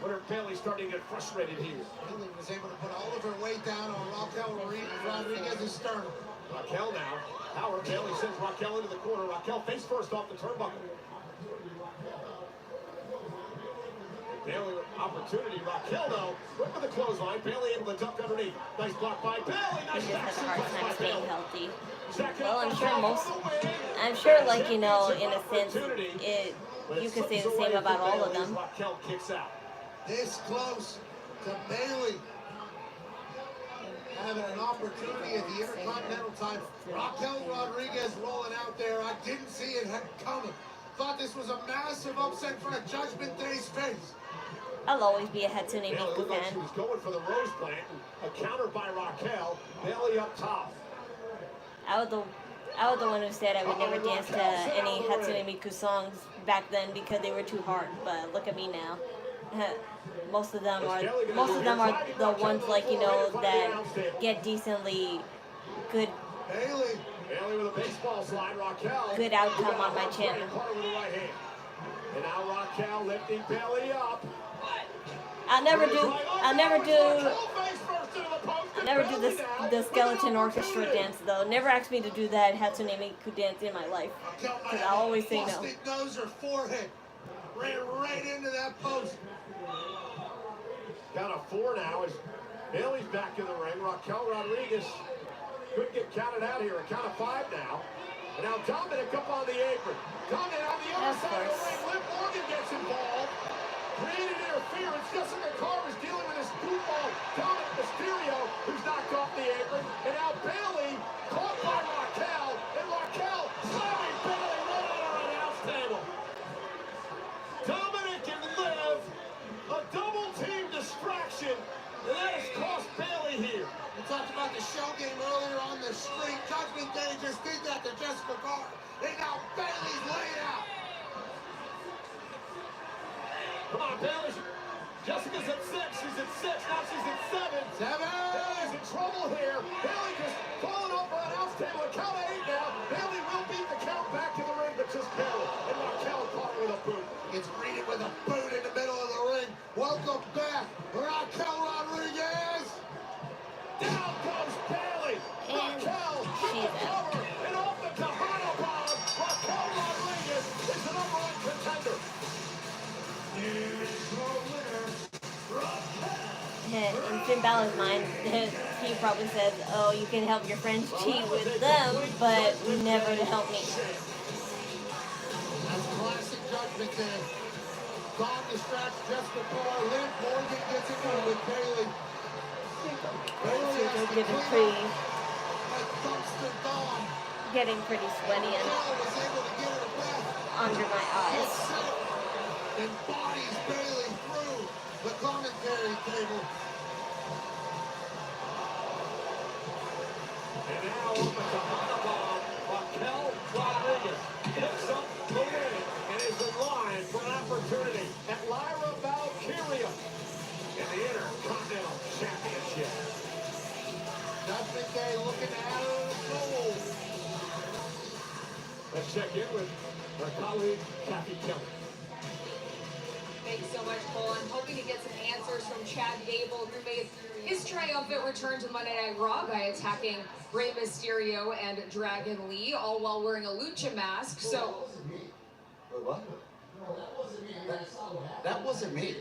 Wonder if Bailey's starting to get frustrated here. Bailey was able to put all of her weight down on Raquel Rodriguez's sternum. Raquel now. Howard Bailey sends Raquel into the corner. Raquel face first off the turnbuckle. Bailey with opportunity. Raquel though, quick with the clothesline. Bailey able to duck underneath. Nice block by Bailey. Nice He just has a hard time staying healthy. Well, I'm sure, like, in a sense, you could say the same about all of them. Raquel kicks out. This close to Bailey having an opportunity at the Intercontinental title. Raquel Rodriguez rolling out there. I didn't see it coming. Thought this was a massive upset for a Judgment Day space. I'll always be a Hatsune Miku fan. She was going for the Rose Plant. A counter by Raquel. Bailey up top. I was the one who said I would never dance to any Hatsune Miku songs back then because they were too hard. But look at me now. Most of them are the ones, like, that get decently good. Bailey with a baseball slide. Raquel. Good outcome on my channel. And now Raquel lifting Bailey up. I'll never do the skeleton orchestra dance though. Never ask me to do that Hatsune Miku dance in my life, because I'll always say no. Nose or forehead ran right into that post. Count of 4 now as Bailey's back in the ring. Raquel Rodriguez could get counted out here. A count of 5 now. And now Dominic up on the apron. Dominic on the other side of the ring. Liv Morgan gets involved. Created interference. Jessica Carr is dealing with this goofball Dominic Mysterio, who's knocked off the apron. And now Bailey caught by Raquel. And Raquel slamming Bailey right on our announce table. Dominic and Liv, a double team distraction. And that has cost Bailey here. We talked about the show game earlier on the street. Judgment Day just did that to Jessica Carr. And now Bailey's laying out. Come on, Bailey. Jessica's at 6. She's at 6. Now she's at 7. Bailey's in trouble here. Bailey just falling off her announce table. A count of 8 now. Bailey will beat the count back in the ring, but just barely. And Raquel caught with a boot. Gets greeted with a boot in the middle of the ring. Welcome back, Raquel Rodriguez. Down goes Bailey. Raquel with the cover. And off the Tejano bomb. Raquel Rodriguez is the #1 contender. In Finn Balor's mind, he probably says, oh, you can help your friends cheat with them, but never to help me. That's classic judgment there. Dom distracts just before Liv Morgan gets it in with Bailey. Bailey has to clean up like dumpster Dom. Getting pretty sweaty and was able to get her back. under my eyes. And bodies Bailey through the commentary table. And now over to Montebon, Raquel Rodriguez picks up the win and is in line for an opportunity at Lyra Valkyria in the Intercontinental Championship. That's Pikay looking to add her to the goal. Let's check in with our colleague, Kathy Kelly. Thanks so much, Cole. I'm hoping to get some answers from Chad Gable, who made his triumphant return to Monday Night Raw by attacking Rey Mysterio and Dragon Lee, all while wearing a lucha mask. So, Wait, what? That wasn't me.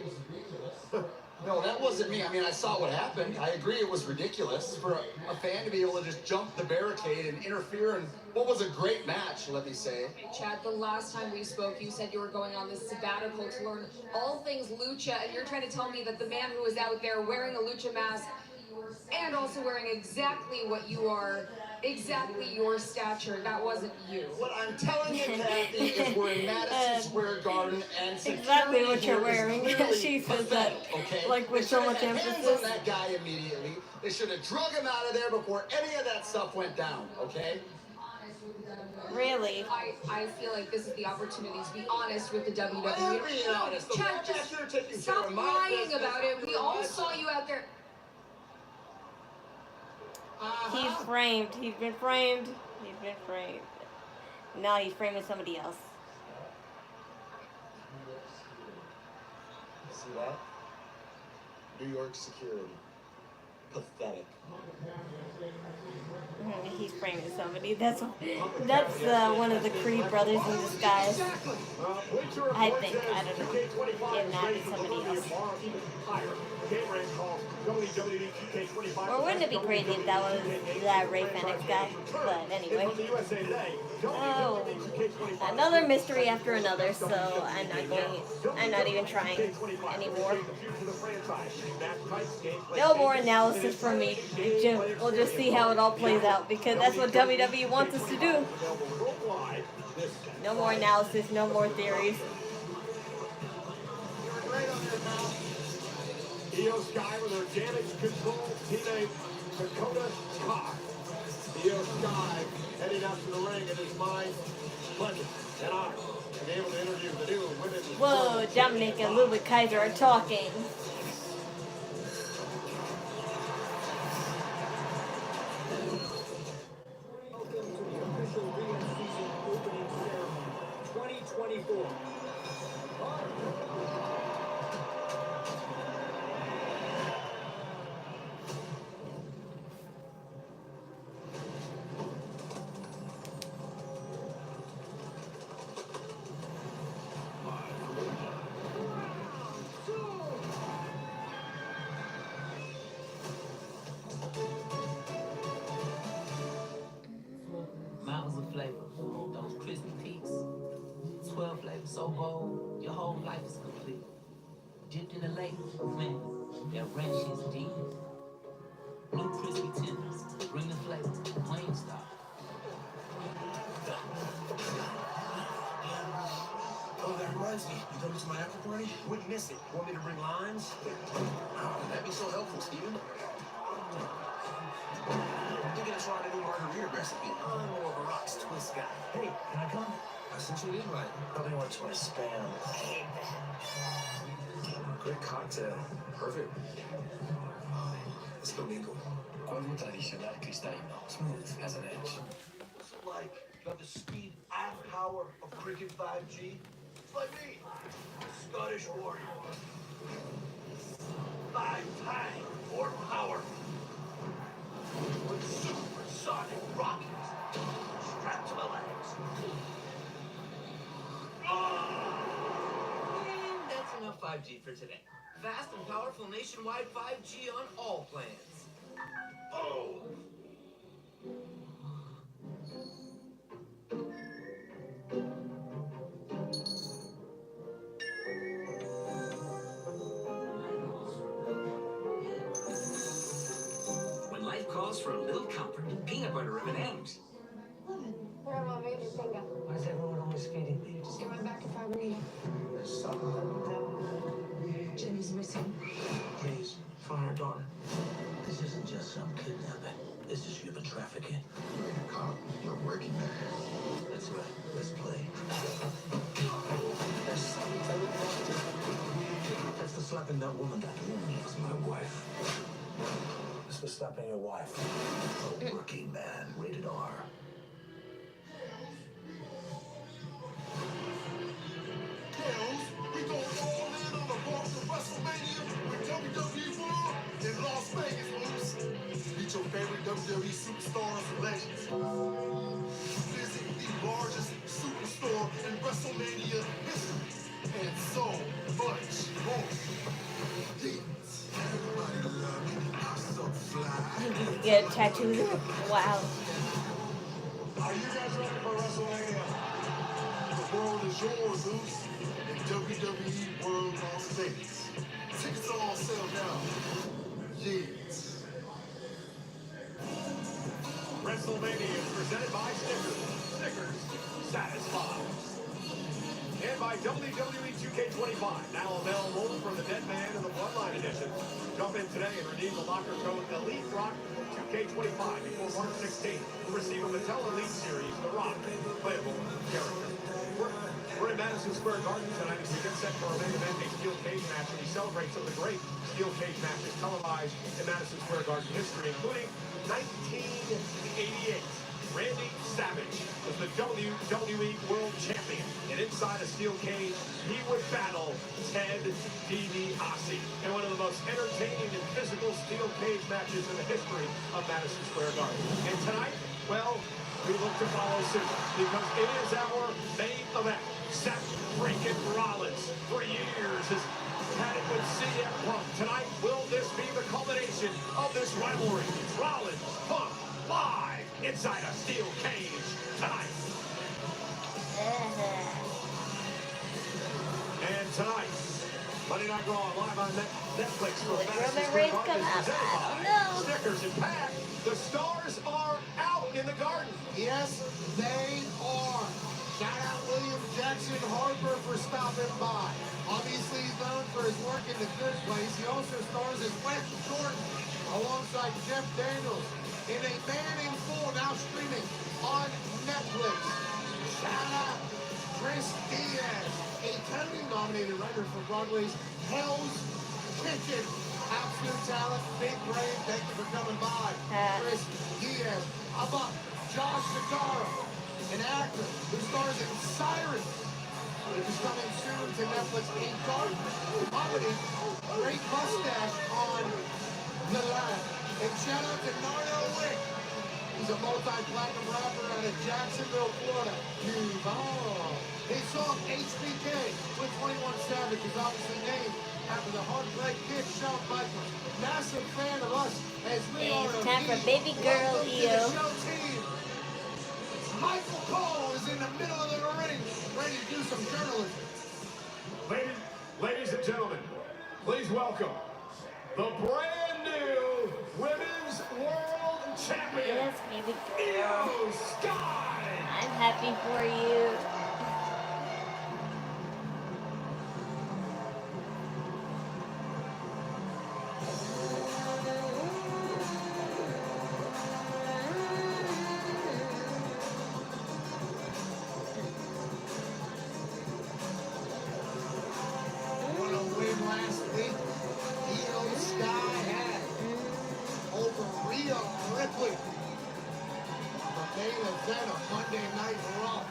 No, that wasn't me. I mean, I saw what happened. I agree it was ridiculous for a fan to be able to just jump the barricade and interfere in what was a great match, let me say. Chad, the last time we spoke, you said you were going on this sabbatical to learn all things lucha, and you're trying to tell me that the man who was out there wearing a lucha mask and also wearing exactly what you are, exactly your stature, that wasn't you. What I'm telling you, Kathy, is we're in Madison Square Garden and exactly what you're wearing. She says that, okay? like with so much Hands emphasis. on that guy immediately. They should have drug him out of there before any of that stuff went down, okay? Really? I feel like this is the opportunity to be honest with the WWE. I'm being honest. The Chad, man just back there taking care stop of my lying business, about it. I'm We doing all my saw you out there. He's framed. He's been framed. He's been framed. Now he's framing somebody else. See that? New York security. Pathetic. He's framing somebody. That's one of the Creed brothers in disguise. I think. I don't know. If not, it's somebody else. Or wouldn't it be crazy if that was that Ray Fenix guy? But anyway. Oh, another mystery after another. So I'm not even trying anymore. No more analysis from me. We'll just see how it all plays out because that's what WWE wants us to do. No more analysis, no more theories. Io Sky with her damage control teammate Dakota Kai. Io Sky heading out to the ring. It is my pleasure and honor to be able to interview the new women's. Whoa, Dominic and Ludwig Kaiser are talking. Welcome to the official season opening ceremony 2024. Mountains of flavor, those crispy peaks, 12 flavors so bold, your whole life is complete. Dipped in the lake, man, that ranch is deep. New crispy tenders, bring the flavor, Wingstop. Oh, that reminds me. You coming to my after party? Wouldn't miss it. Want me to bring lines? Oh, that'd be so helpful, Steven. I'm thinking of trying a new margarita recipe. I'm more of a rocks twist guy. Hey, can I come? I sent you an invite. Probably want to try spam. I hate that. Great cocktail. Perfect. It's domingo. Cuervo tradicional cristalino. Smooth as an edge. What's it like? You have the speed and power of Cricket 5G? It's like me, Scottish warrior. 5-time horsepower. With supersonic rockets strapped to my legs. And that's enough 5G for today. Fast and powerful nationwide 5G on all plans. equipment ends. Grandma made your finger. Why is everyone always feeding me? Just get my back if I ever need it. Jenny's missing. Please, find our daughter. This isn't just some kidnapping. This is human trafficking. You're a cop. You're working man. That's right. Let's play. That's for slapping that woman. That woman is my wife. That's for slapping your wife. A working man. Rated R. We go all in on the Boston WrestleMania with WWE World in Las Vegas, moves. Meet your favorite WWE superstars and legends. Visit the largest superstore in WrestleMania history. And so much more. Yes. Everybody love me. I'm so fly. You can get a tattoo there. Wow. Are you guys ready for WrestleMania? The world is yours, Zeus. In WWE World Las Vegas. Tickets are on sale now. Yes. WrestleMania is presented by Snickers. Snickers satisfies. And by WWE 2K25, now available for the Dead Man and the Bloodline Edition. Jump in today and redeem the locker code Elite Rock 2K25 before March 16th to receive a Mattel Elite Series, The Rock, playable character. We're in Madison Square Garden tonight as we get set for our main event, a steel cage match, and we celebrate some of the great steel cage matches televised in Madison Square Garden history, including 1988. Randy Savage was the WWE World Champion, and inside a steel cage, he would battle Ted DiBiase in one of the most entertaining and physical steel cage matches in the history of Madison Square Garden. And tonight, well, we look to follow suit because it is our main event. Seth freaking Rollins, for years, has had it with CM Punk. Tonight, will this be the culmination of this rivalry? Rollins, Punk, live inside a steel cage tonight. And tonight, Monday Night Raw live on Netflix for Madison Square Garden, presented by Snickers and Pack. The stars are out in the garden. Yes, they are. Shout out William Jackson Harper for stopping by. Obviously, he's known for his work in The Good Place. He also stars as Wes Jordan alongside Jeff Daniels in A Man in Full, now streaming on Netflix. Shout out Chris Diaz, a Tony-nominated writer for Broadway's Hell's Kitchen. Absolute talent, big brain. Thank you for coming by, Chris Diaz. How about Josh Segarra, an actor who stars in Sirens, which is coming soon to Netflix. A dark comedy, great mustache on the line. And shout out to Nardo Wick. He's a multi-platinum rapper out of Jacksonville, Florida. Move on. His song HBK with 21 Savage is obviously named after the Heartbreak Kid, Shawn Michaels. Massive fan of us as we are. It's time for baby girl EO. Michael Cole is in the middle of the ring, ready to do some journalism. Ladies and gentlemen, please welcome the brand new Women's World Champion, Yes, baby Io girl. Sky. I'm happy for you. What a win last week. Io Sky had over Rhea Ripley. The main event of Monday Night Raw.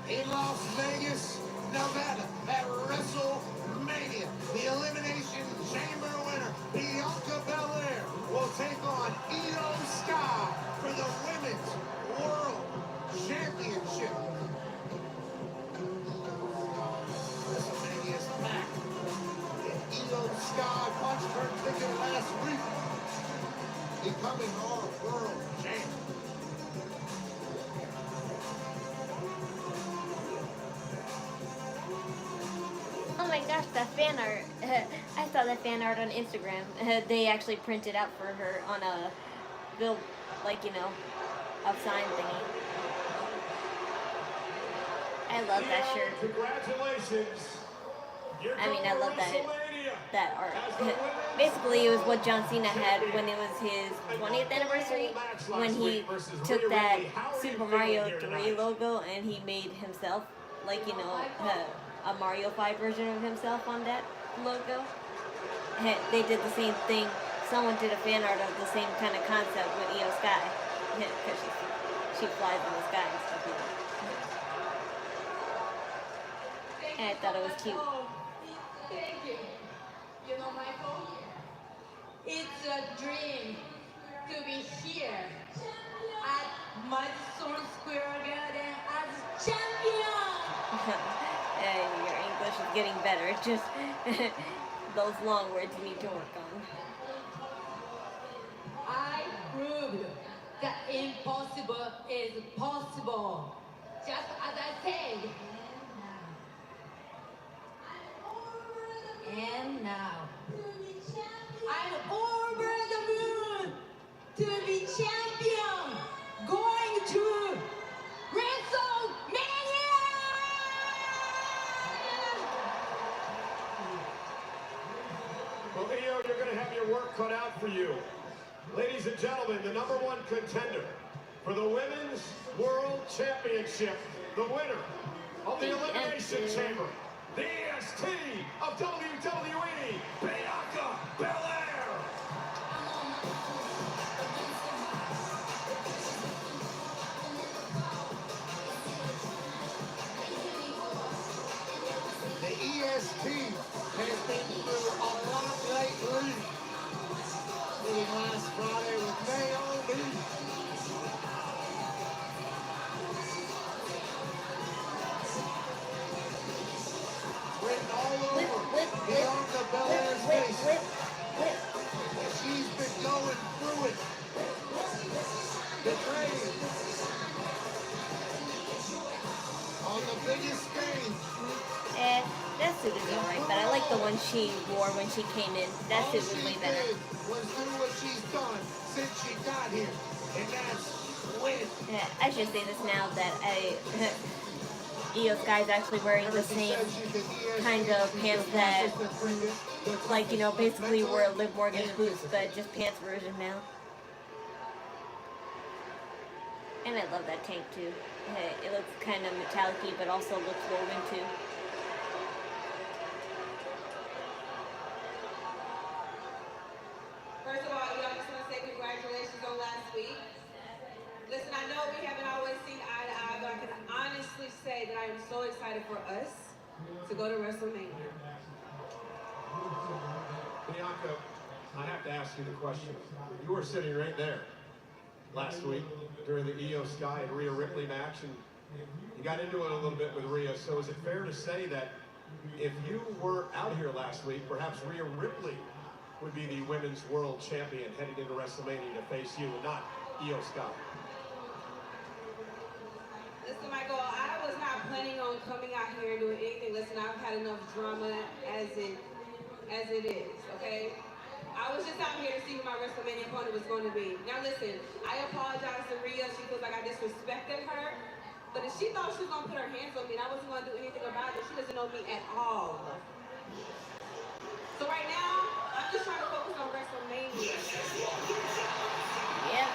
In Las Vegas, Nevada, at WrestleMania, the Elimination Chamber winner, Bianca Belair, will take on Io Sky for the Women's World Championship. WrestleMania's packed. And Io Sky punched her ticket last week, becoming our world champion. Oh my god, watched that fan art. I saw that fan art on Instagram. They actually printed out for her on a bill, like, you know, a sign thingy. I love that shirt. Congratulations. I mean, I love that art. Basically, it was what John Cena had when it was his 20th anniversary, when he took that Super Mario 3 logo and he made himself, like, you know, a Mario 5 version of himself on that logo. They did the same thing. Someone did a fan art of the same kind of concept with Io Sky, because she flies in the sky and stuff, you know. And I thought it was cute. Thank you. You know, Michael, it's a dream to be here at Madison Square Garden as champion. Your English is getting better. Just those long words you need to work on. I proved that impossible is possible. Just as I said. And now, I'm over the moon to be champion, going to WrestleMania! Well, Io, you're going to have your work cut out for you. Ladies and gentlemen, the #1 contender for the Women's World Championship, the winner of the Elimination Chamber, the EST of WWE, Bianca Belair. The EST has been through a lot lately. Meeting last Friday with Naomi. Written all over Bianca Belair's face. She's been going through it. Betrayed. On the biggest stage. That suit is alright, but I like the one she wore when she came in. That suit was way better. Was do what she's done since she got here, and that's win. I should say this now that Io Sky's actually wearing the same kind of pants that, like, you know, basically wore Liv Morgan's boots, but just pants version now. And I love that tank too. It looks kind of metallic-y, but also looks woven too. First of all, I just want to say congratulations on last week. Listen, I know we haven't always seen eye to eye, but I can honestly say that I am so excited for us to go to WrestleMania. Bianca, I have to ask you the question. You were sitting right there last week during the Io Sky and Rhea Ripley match, and you got into it a little bit with Rhea. So is it fair to say that if you were out here last week, perhaps Rhea Ripley would be the Women's World Champion heading into WrestleMania to face you and not Io Sky? Listen, Michael, I was not planning on coming out here and doing anything. Listen, I've had enough drama as it is, okay? I was just out here to see who my WrestleMania opponent was going to be. Now listen, I apologize to Rhea. She feels like I disrespected her. But if she thought she was going to put her hands on me and I wasn't going to do anything about it, she doesn't know me at all. So right now, I'm just trying to focus on WrestleMania. Yep.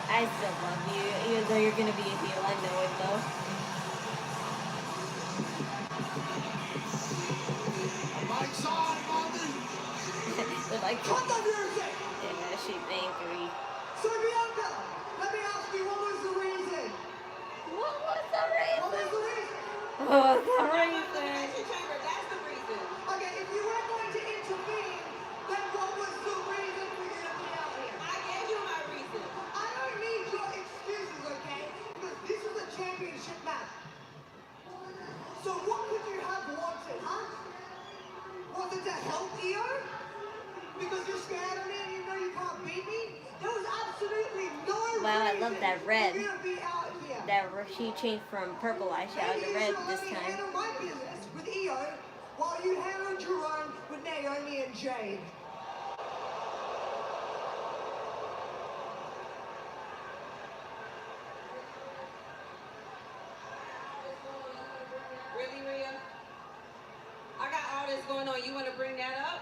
I still love you, even though you're gonna be a heel. I know it though. Mike's on, Bobby. They're like, cut the music. Yeah, she's angry. So Bianca, let me ask you, what was the reason? What was the reason? What was the reason? Oh, the reason. That's the reason. Okay, if you weren't going to intervene, then what was the reason for you to be out here? I gave you my reason. I don't need your excuses, okay? Because this is a championship match. So what could you have wanted, huh? Was it to help Io? Because you're scared of me and you know you can't beat me? There was absolutely no Wow, I love reason that red. for you to be out here. She changed from purple eyeshadow to red this time. Handle my business with Io while you handled your own with Naomi and Jade. Really, Rhea? I got all this going on. You want to bring that up?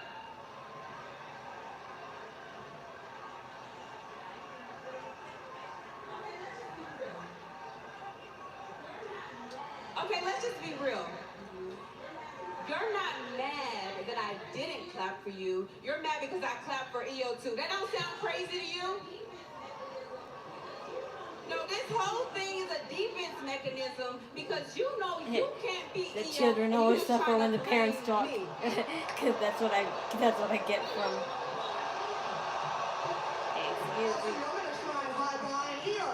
Okay, let's just be real. You're not mad that I didn't clap for you. You're mad because I clapped for Io too. That don't sound crazy to you? No, this whole thing is a defense mechanism because you know you can't beat The Io. children and always you're suffer trying when to the parents blame talk. me. Because that's what I get from. Excuse Also, me. you're gonna try and hide behind Io.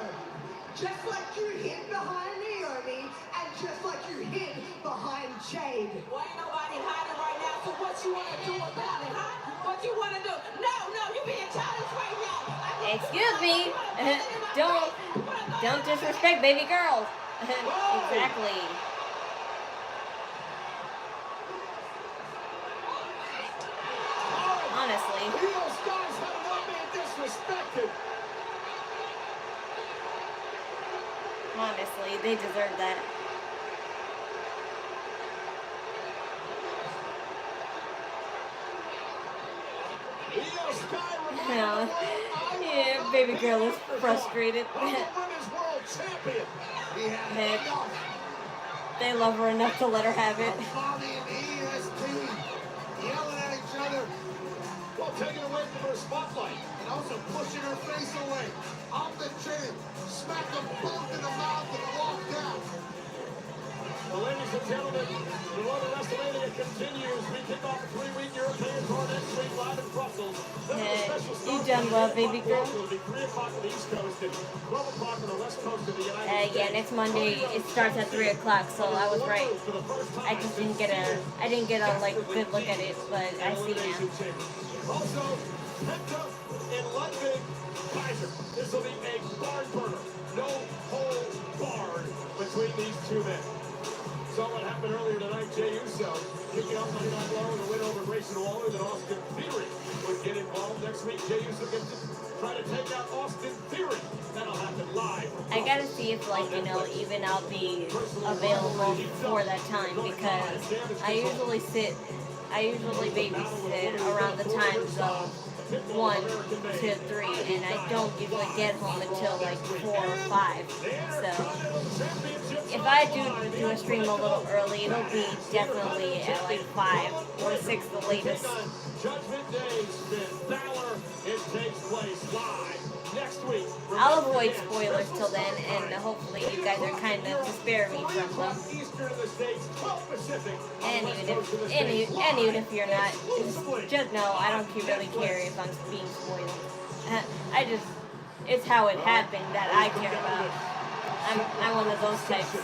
Just like you hid behind Naomi and just like you hid behind Jade. Well, ain't nobody hiding right now, so what you want to do about it, huh? What you want to do? No, you being childish right now. Excuse me. Don't disrespect baby girls. Exactly. Honestly. Those guys have not been disrespected. Honestly, they deserve that. Yeah, baby girl is frustrated. They love her enough to let her have it. Yelling at each other while taking away from her spotlight and also pushing her face away. Off the chain, smack them both in the mouth and walk down. Well, ladies and gentlemen, the road to WrestleMania continues. We kick off a 3-week European tour next week live in Brussels. You done well, baby girl. It'll be 3 o'clock on the East Coast and 12 o'clock on the West Coast of the United States. Yeah, next Monday it starts at 3 o'clock, so I was right. I just didn't get a like good look at it, but I see now. Also, Penta in Ludwig Kaiser. This will be a barn burner. No holds barred between these two men. Saw what happened earlier tonight. Jey Uso kicking off Monday Night Raw with a win over Grayson Waller. That Austin Theory would get involved next week. Jey Uso gets to try to take out Austin Theory. That'll happen live. I gotta see if even I'll be available for that time because I usually babysit around the times of 1 to 3, and I don't usually get home until like 4 or 5. So if I do a stream a little early, it'll be definitely at like 5 or 6 the latest. Judgment Day, Finn Balor. It takes place live next week. I'll avoid spoilers till then, and hopefully you guys are kind of to spare me from them. And even if you're not, just know I don't really care if I'm being spoiled. It's how it happened that I care about. I'm one of those types.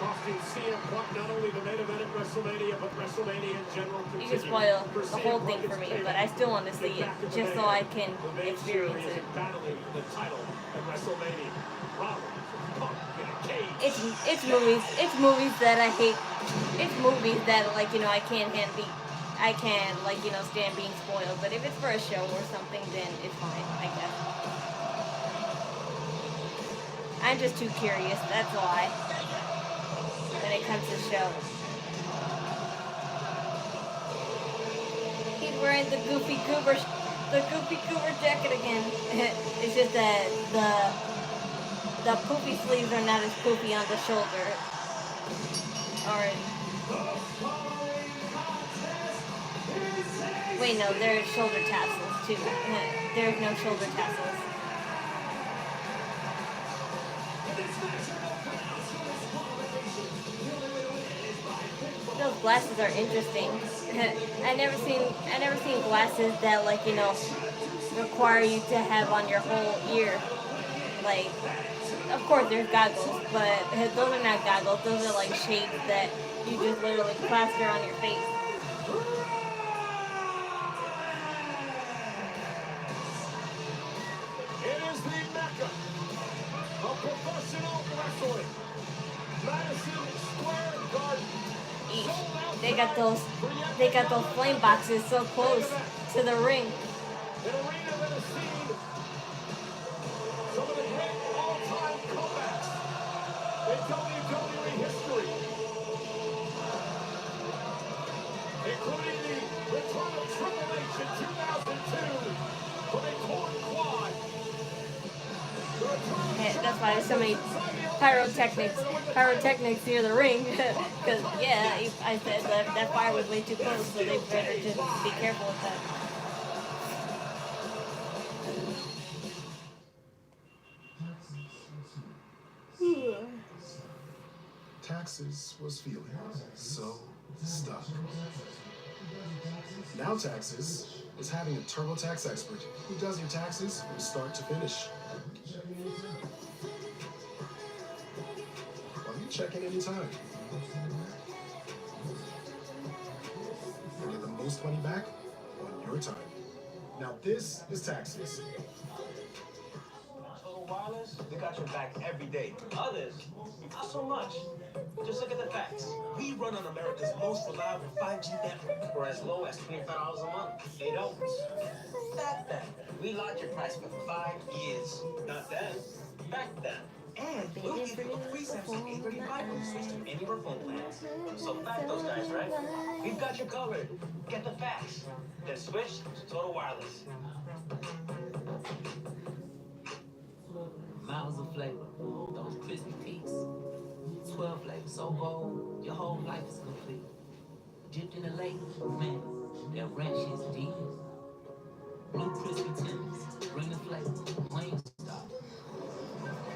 Costing CM Punk not only the main event at WrestleMania, but WrestleMania in general. You can spoil the whole thing for me, but I still want to see it just so I can experience it. The title at WrestleMania. It's movies that I hate. It's movies that I can't stand being spoiled. But if it's for a show or something, then it's fine, I guess. I'm just too curious. That's why. When it comes to show. He's wearing the Goofy Goober jacket again. It's just that the poofy sleeves are not as poofy on the shoulder. Wait, no, there's shoulder tassels too. There's no shoulder tassels. Those glasses are interesting. I never seen glasses that require you to have on your whole ear. Of course there's goggles, but those are not goggles. Those are like shades that you just literally plaster on your face. wrestling. Madison Square Garden. They got those flame boxes so close to the ring. An arena that has seen some of the great all-time comebacks in WWE history, including the return of Triple H in 2002 from a torn quad. That's why there's so many pyrotechnics near the ring. Because yeah, I said that fire was way too close, so they better just be careful with that. Taxes was feeling so stuck. Now Taxes is having a TurboTax expert who does your taxes from start to finish. While you check in anytime. And get the most money back on your time. Now this is Taxes. Total Wireless, they got your back every day. Others, not so much. Just look at the facts. We run on America's most reliable 5G network for as low as $25 a month. They don't. Back then, we locked your price for 5 years. Not then, back then. And we'll give you a free Samsung A35 when you switch to any of our phone plans. So back those guys, right? We've got you covered. Get the facts. Then switch to Total Wireless. Miles of flavor, those crispy peaks. 12 flavors so bold, your whole life is complete. Dipped in a lake, man, that ranch is deep. Blue crispy timbers, bring the flavor, Wingstop.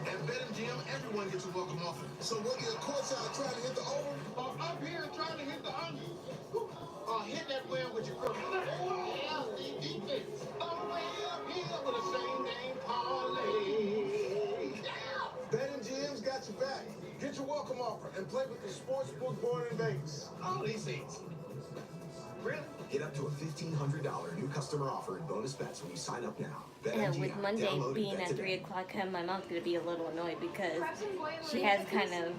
At BetMGM, everyone gets a welcome offer. So whether you're courtside trying to hit the over, or up here trying to hit the under, or hit that win with your crew. Yeah, defense. All the way up here with the same game parlay. BetMGM's got your back. Get your welcome offer and play with the sportsbook born in Vegas. All these things. Really? Get up to a $1,500 new customer offer and bonus bets when you sign up now. And with Monday being at 3 o'clock, my mom's going to be a little annoyed because she has kind of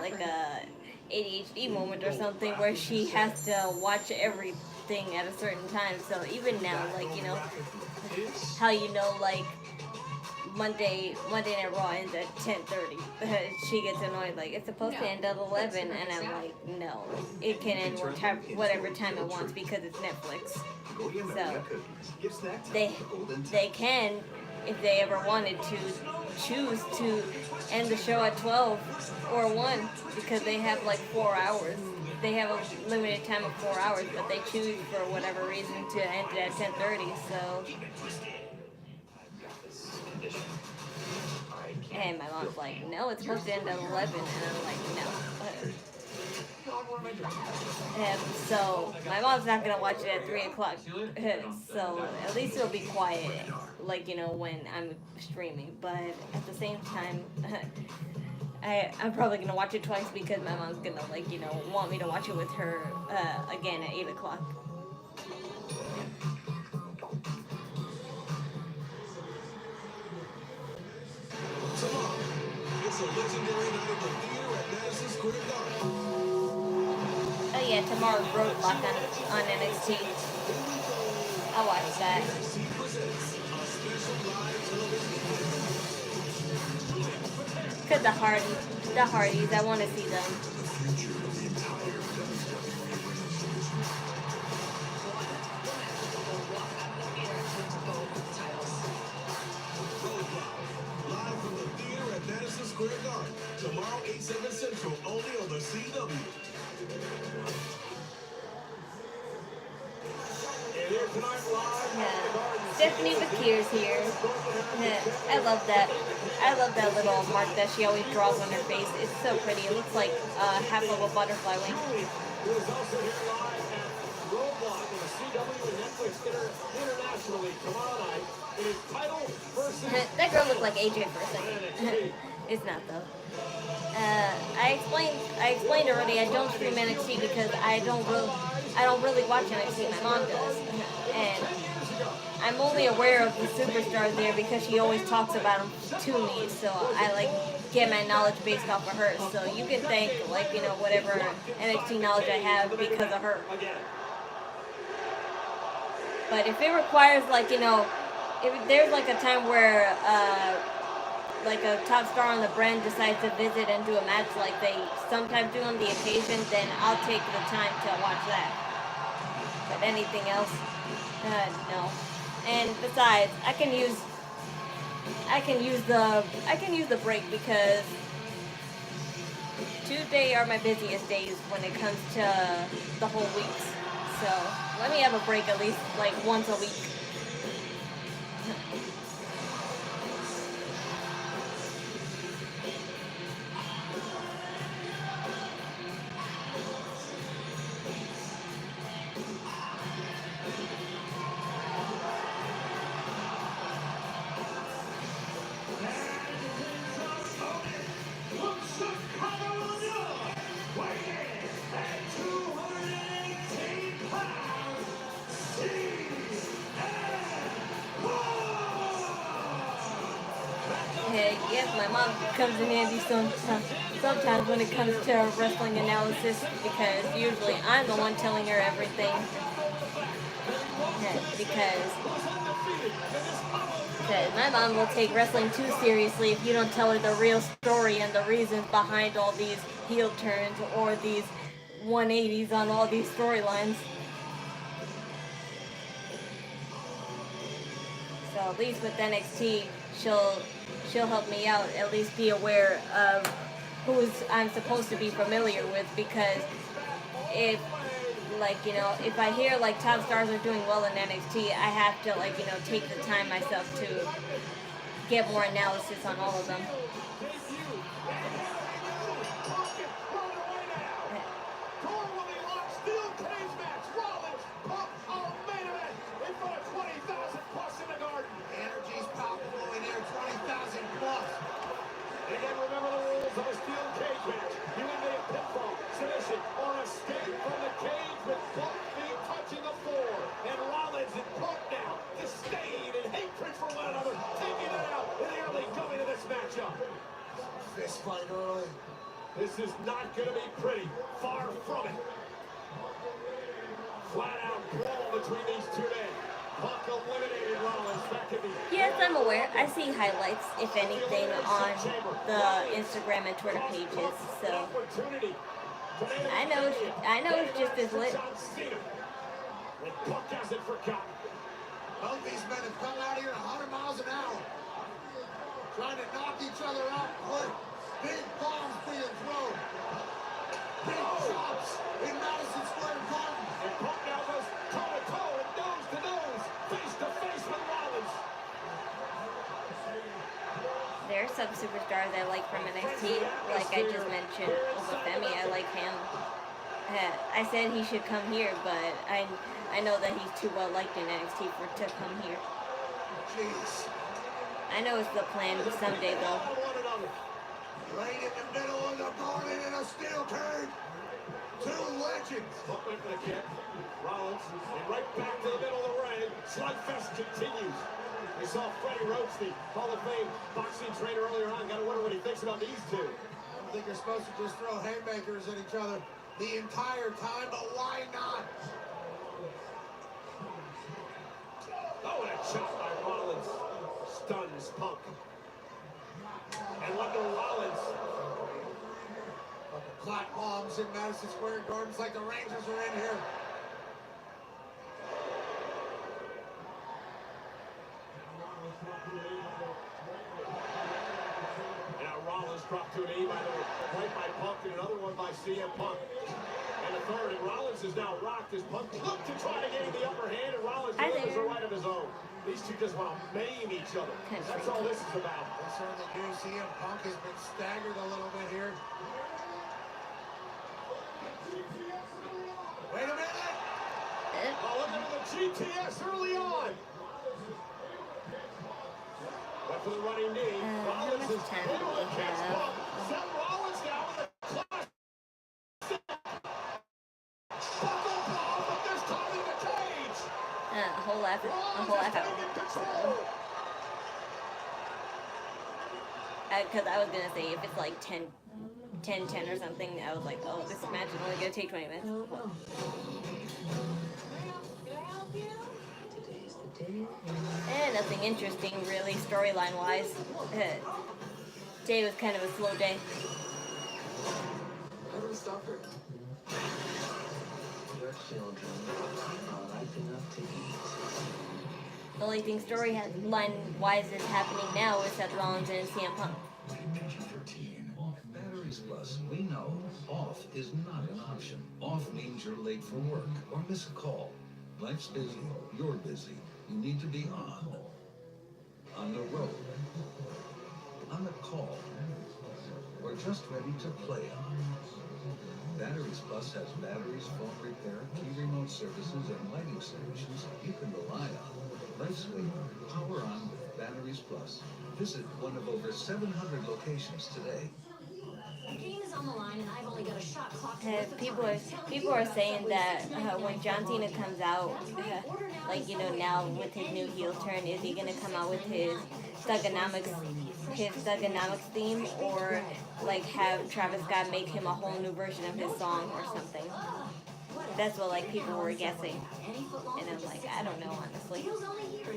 like a ADHD moment or something where she has to watch everything at a certain time. So even now, like, you know, how you know, like, Monday Night Raw ends at 10:30. She gets annoyed, like, it's supposed to end at 11, and I'm like, no, it can end whatever time it wants because it's Netflix. So they can, if they ever wanted to, choose to end the show at 12 or 1 because they have like 4 hours. They have a limited time of 4 hours, but they choose for whatever reason to end it at 10:30. So. And my mom's like, no, it's supposed to end at 11. And I'm like, no. So my mom's not going to watch it at 3 o'clock. So at least it'll be quiet, like, you know, when I'm streaming. But at the same time, I'm probably going to watch it twice because my mom's going to, like, you know, want me to watch it with her again at 8 o'clock. Tomorrow, it's a legendary night at the theater at Madison Square Garden. Oh yeah, tomorrow's Roadblock on NXT. I'll watch that. Cause the Hardys, I want to see them. Madison Square Garden. Tomorrow, 8/7 Central, only on the CW. Stephanie Bakir's here. I love that. I love that little mark that she always draws on her face. It's so pretty. It looks like half of a butterfly wing. Roadblock on the CW and Netflix internationally tomorrow night. It is title versus. That girl looked like AJ for a second. It's not though. I explained already. I don't stream NXT because I don't really watch NXT. My mom does, and I'm only aware of the superstars there because she always talks about them to me. So I like get my knowledge based off of her. So you can thank like whatever NXT knowledge I have because of her. But if it requires like if there's like a time where like a top star on the brand decides to visit and do a match like they sometimes do on the occasion, then I'll take the time to watch that. But anything else, no. And besides, I can use the break because Tuesday are my busiest days when it comes to the whole weeks. So let me have a break at least like once a week. Yes, my mom comes in handy sometimes when it comes to wrestling analysis because usually I'm the one telling her everything. Because my mom will take wrestling too seriously if you don't tell her the real story and the reasons behind all these heel turns or these 180s on all these storylines. So at least with NXT, she'll help me out, at least be aware of who I'm supposed to be familiar with, because if if I hear like top stars are doing well in NXT, I have to take the time myself to get more analysis on all of them. Fist fight early. This is not going to be pretty. Far from it. Flat out brawl between these two men. Punk eliminated Rollins back in the... Yes, I'm aware. I see highlights, if anything, on the Instagram and Twitter pages. So I know it's just as lit. Punk hasn't forgotten. Both these men have come out here 100 miles an hour, trying to knock each other out quick. Big bombs being thrown. Big chops in Madison Square Garden. And Punk now goes toe-to-toe and nose-to-nose, face-to-face with Rollins. There are some superstars I like from NXT, like I just mentioned, Obafemi. I like him. I said he should come here, but I know that he's too well liked in NXT to come here. Jeez. I know it's the plan someday, though. Right in the middle of the garden in a steel cage. Two legends. Punk went for the kick. Rollins, and right back to the middle of the ring. Slugfest continues. We saw Freddie Roach, the Hall of Fame boxing trainer earlier on. Got to wonder what he thinks about these two. I don't think you're supposed to just throw haymakers at each other the entire time, but why not? Oh, and a chop by Rollins. Stuns Punk. And look at Rollins. Clap bombs in Madison Square Garden. It's like the Rangers are in here. And now Rollins dropped to an knee by the right by Punk and another one by CM Punk. And a third, and Rollins is now rocked as Punk looked to try to gain the upper hand, and Rollins delivers a right of his own. These two just want to maim each other. That's all this is about. They certainly do. CM Punk has been staggered a little bit here. Wait a minute! Oh, look at the GTS early on. Went for the running knee. Rollins is able to catch Punk. Seth Rollins down with a clutch. Buckle bomb, but this time in the cage. A whole lot whole half hour. Because I was gonna say if it's like 10 or something, I was like, oh, this match is only gonna take 20 minutes. And nothing interesting really storyline wise. Today was kind of a slow day. Your children are ripe enough to eat. The only thing storyline wise is happening now is Seth Rollins and CM Punk. Batteries Plus, we know off is not an option. Off means you're late for work or miss a call. Life's busy, you're busy. You need to be on the road, on the call, or just ready to play on. Batteries Plus has batteries, phone repair, key remote services, and lighting solutions you can rely on. Life's way, power on with Batteries Plus. Visit one of over 700 locations today. Game is on the line, and I've only got a shot clock. People are saying that when John Cena comes out, like now with his new heel turn, is he gonna come out with his Thugonomics theme, or like have Travis Scott make him a whole new version of his song or something? That's what like people were guessing, and I'm like, I don't know honestly,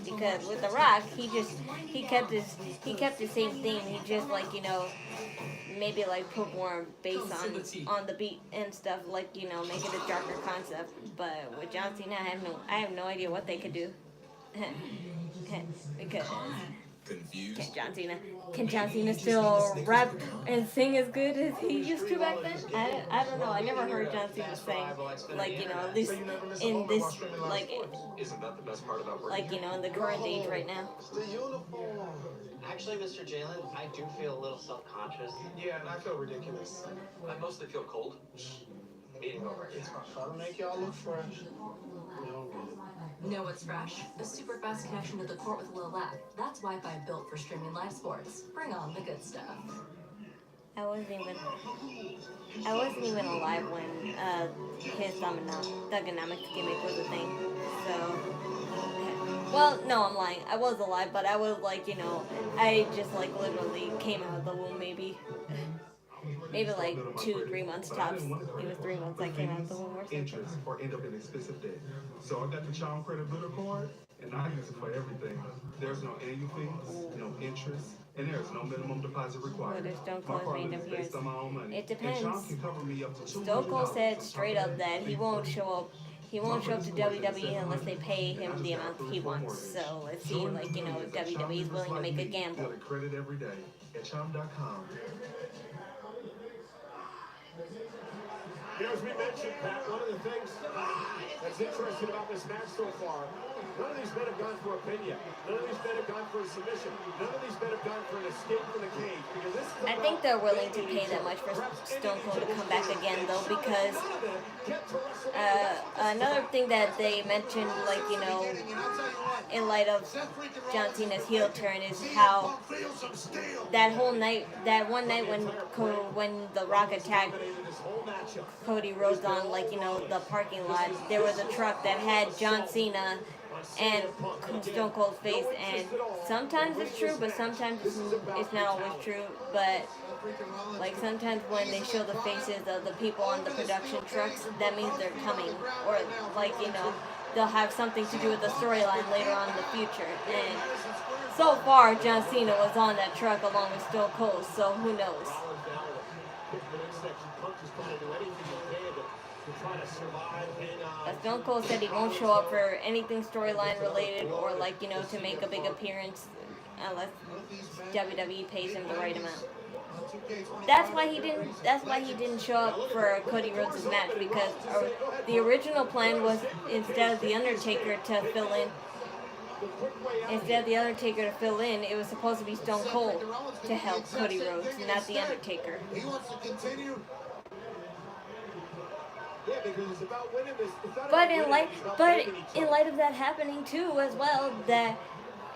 because with The Rock, he kept his same theme. He just like maybe like put more bass on the beat and stuff, like make it a darker concept. But with John Cena, I have no idea what they could do. Because can John Cena still rap and sing as good as he used to back then? I don't know. I never heard John Cena sing at least in this Isn't that the best part about working? in the current age right now. Actually, Mr. Jalen, I do feel a little self-conscious. Yeah, and I feel ridiculous. I mostly feel cold. Meeting over. It's trying to make y'all look fresh. You don't get it. Know what's fresh? A super fast connection to the court with a low lag. That's Wi-Fi built for streaming live sports. Bring on the good stuff. I wasn't even alive when his Thugonomics gimmick was a thing. So, well, no, I'm lying. I was alive, but I was like, I just like literally came out of the womb maybe like 2-3 months tops. It was 3 months I came out of the womb or something. Interest or end up in expensive debt. So I got the Charm Credit Builder card, and I use it for everything. There's no annual fees, no interest, and there's no minimum deposit required. Well, Stone Cold made him here. It depends. And Charm can cover me up to Stone Cold said straight up that he won't show up. He won't show up to WWE unless they pay him the amount he wants. So it seems like if WWE is willing to make a gamble. Get a credit every day at charm.com. As we mentioned, Pat, one of the things that's interesting about this match so far, none of these men have gone for a pin yet. None of these men have gone for a submission. None of these men have gone for an escape from the cage. Because this is I think they're willing to pay that much for Stone Cold to come back again, though, because another thing that they mentioned, in light of John Cena's heel turn, is how that one night when The Rock attacked Cody Rhodes on the parking lot, there was a truck that had John Cena and Stone Cold's face, and sometimes it's true, but sometimes it's not always true. But sometimes when they show the faces of the people on the production trucks, that means they're coming, or they'll have something to do with the storyline later on in the future. And so far, John Cena was on that truck along with Stone Cold, so who knows? Stone Cold said he won't show up for anything storyline related or to make a big appearance unless WWE pays him the right amount. That's why he didn't show up for Cody Rhodes' match, because the original plan was instead of The Undertaker to fill in, it was supposed to be Stone Cold to help Cody Rhodes, not The Undertaker. He wants to continue. Yeah, because it's about winning this. But in light of that happening too, as well, that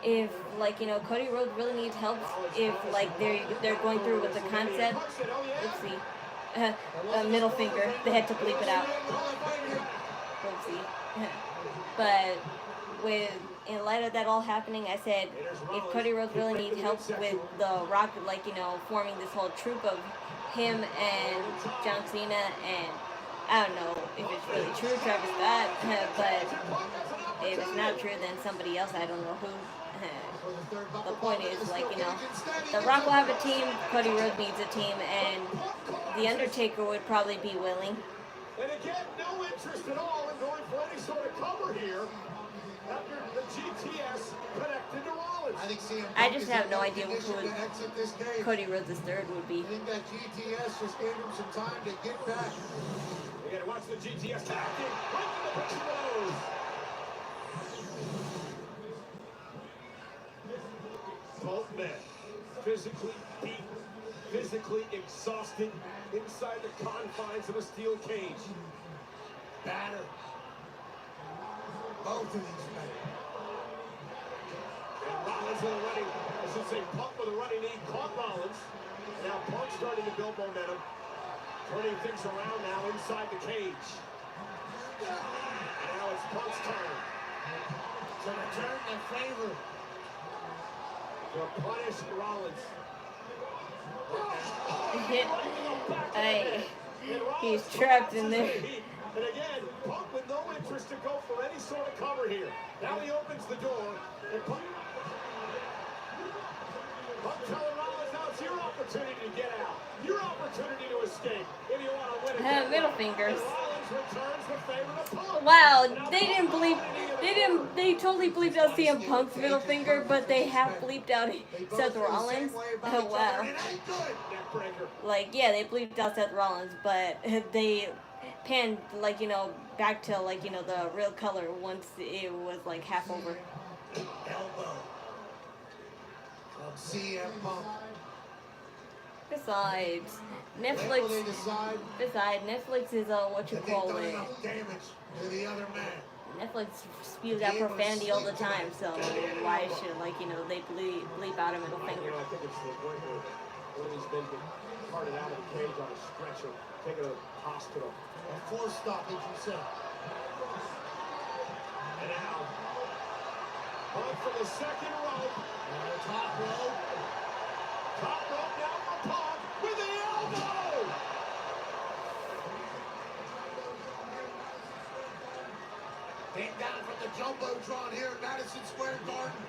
if Cody Rhodes really needs help, if they're going through with the concept, oopsie, middle finger, they had to bleep it out, oopsie, but in light of that all happening, I said if Cody Rhodes really needs help with The Rock, like, you know, forming this whole troupe of him and John Cena, and I don't know if it's really true, Travis Scott, but if it's not true, then somebody else, I don't know who. The point is, like, you know, The Rock will have a team, Cody Rhodes needs a team, and The Undertaker would probably be willing. And again, no interest at all in going for any sort of cover here after the GTS connected to Rollins. I just have no idea who Cody Rhodes' third would be. I think that GTS just gave him some time to get back. You gotta watch the GTS tacking right to the pitch blows. Both men physically beat, physically exhausted inside the confines of a steel cage. Batter. Both of these men. And Rollins with a running, I should say Punk with a running knee, caught Rollins. And now Punk starting to build momentum. Turning things around now inside the cage. And now it's Punk's turn. To return the favor. To punish Rollins. Hey, he's trapped in there. And again, Punk with no interest to go for any sort of cover here. Now he opens the door, and Punk telling Rollins, now it's your opportunity to get out. Your opportunity to escape if you want to win it. Middle fingers. Rollins returns the favor to Punk. Wow, they totally bleeped out CM Punk's middle finger, but they have bleeped out Seth Rollins. Oh, wow. Like, yeah, they bleeped out Seth Rollins, but they panned, like, you know, back to, like, you know, the real color once it was, like, half over. Elbow. From CM Punk. Besides, Netflix is what you call it. Damage to the other man. Netflix spews out profanity all the time, so why should, like, you know, they bleep out a middle finger? I think it's the point where one of these men get carted out of the cage on a stretcher, taken to the hospital. A force stoppage, you said. And now, Punk for the second rope. Top rope. Top rope now for Punk with the elbow. Came down from the Jumbotron here at Madison Square Garden.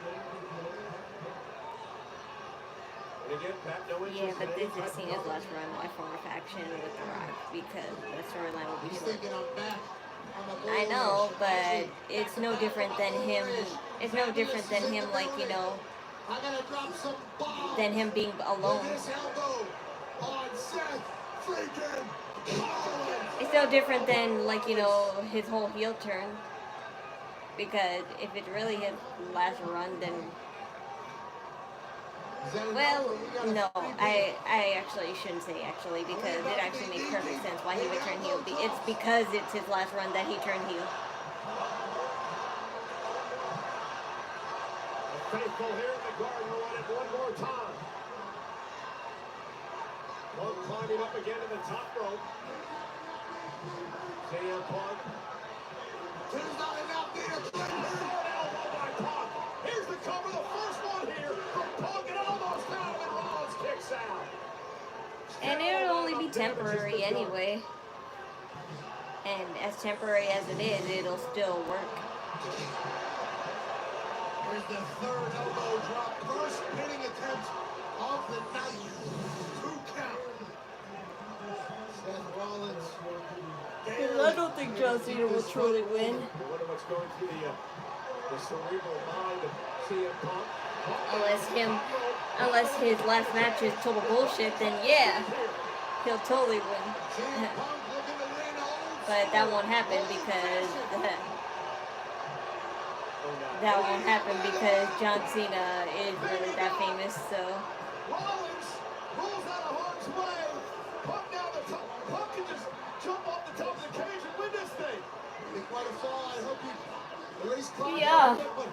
And again, Pat, no interest. Yeah, but this is Cena's last run by former faction with The Rock because the storyline will be short. I know, but it's no different than him. It's no different than him, like, you know, than him being alone. It's no different than, like, you know, his whole heel turn. Because if it's really his last run, then... Well, no, I actually shouldn't say actually, because it actually makes perfect sense why he would turn heel. It's because it's his last run that he turned heel. Faithful here in the garden will run it one more time. Punk climbing up again to the top rope. CM Punk. Two's not enough, Peter. Elbow by Punk. Here's the cover, the first one here from Punk, and almost out of it. Rollins kicks out. And it'll only be temporary anyway. And as temporary as it is, it'll still work. Here's the third elbow drop. First pinning attempt of the night. 2 count. Seth Rollins. I don't think John Cena will truly win. I wonder what's going through the cerebral mind of CM Punk. Unless his last match is total bullshit, then yeah, he'll totally win. But that won't happen because John Cena is really that famous. So. Rollins rolls out of harm's way. Punk down the top. Punk can just jump off the top of the cage and win this thing. Be quite a fall. I hope he at least climbs a bit, but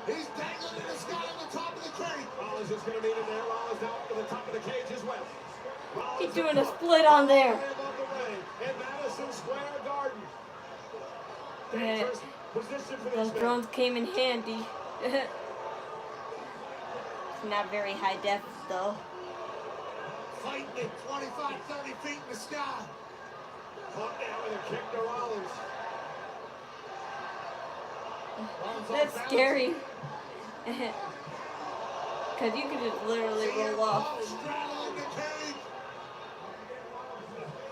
he's dangling in the sky on the top of the cage. Rollins is going to meet him there. Rollins down to the top of the cage as well. He's doing a split on there. In Madison Square Garden. Position for Those this drones came in handy. Not very high def though. Fighting at 25, 30 feet in the sky. Put down with a kick to Rollins. That's scary. Cause you could just literally roll off. Straddling the cage.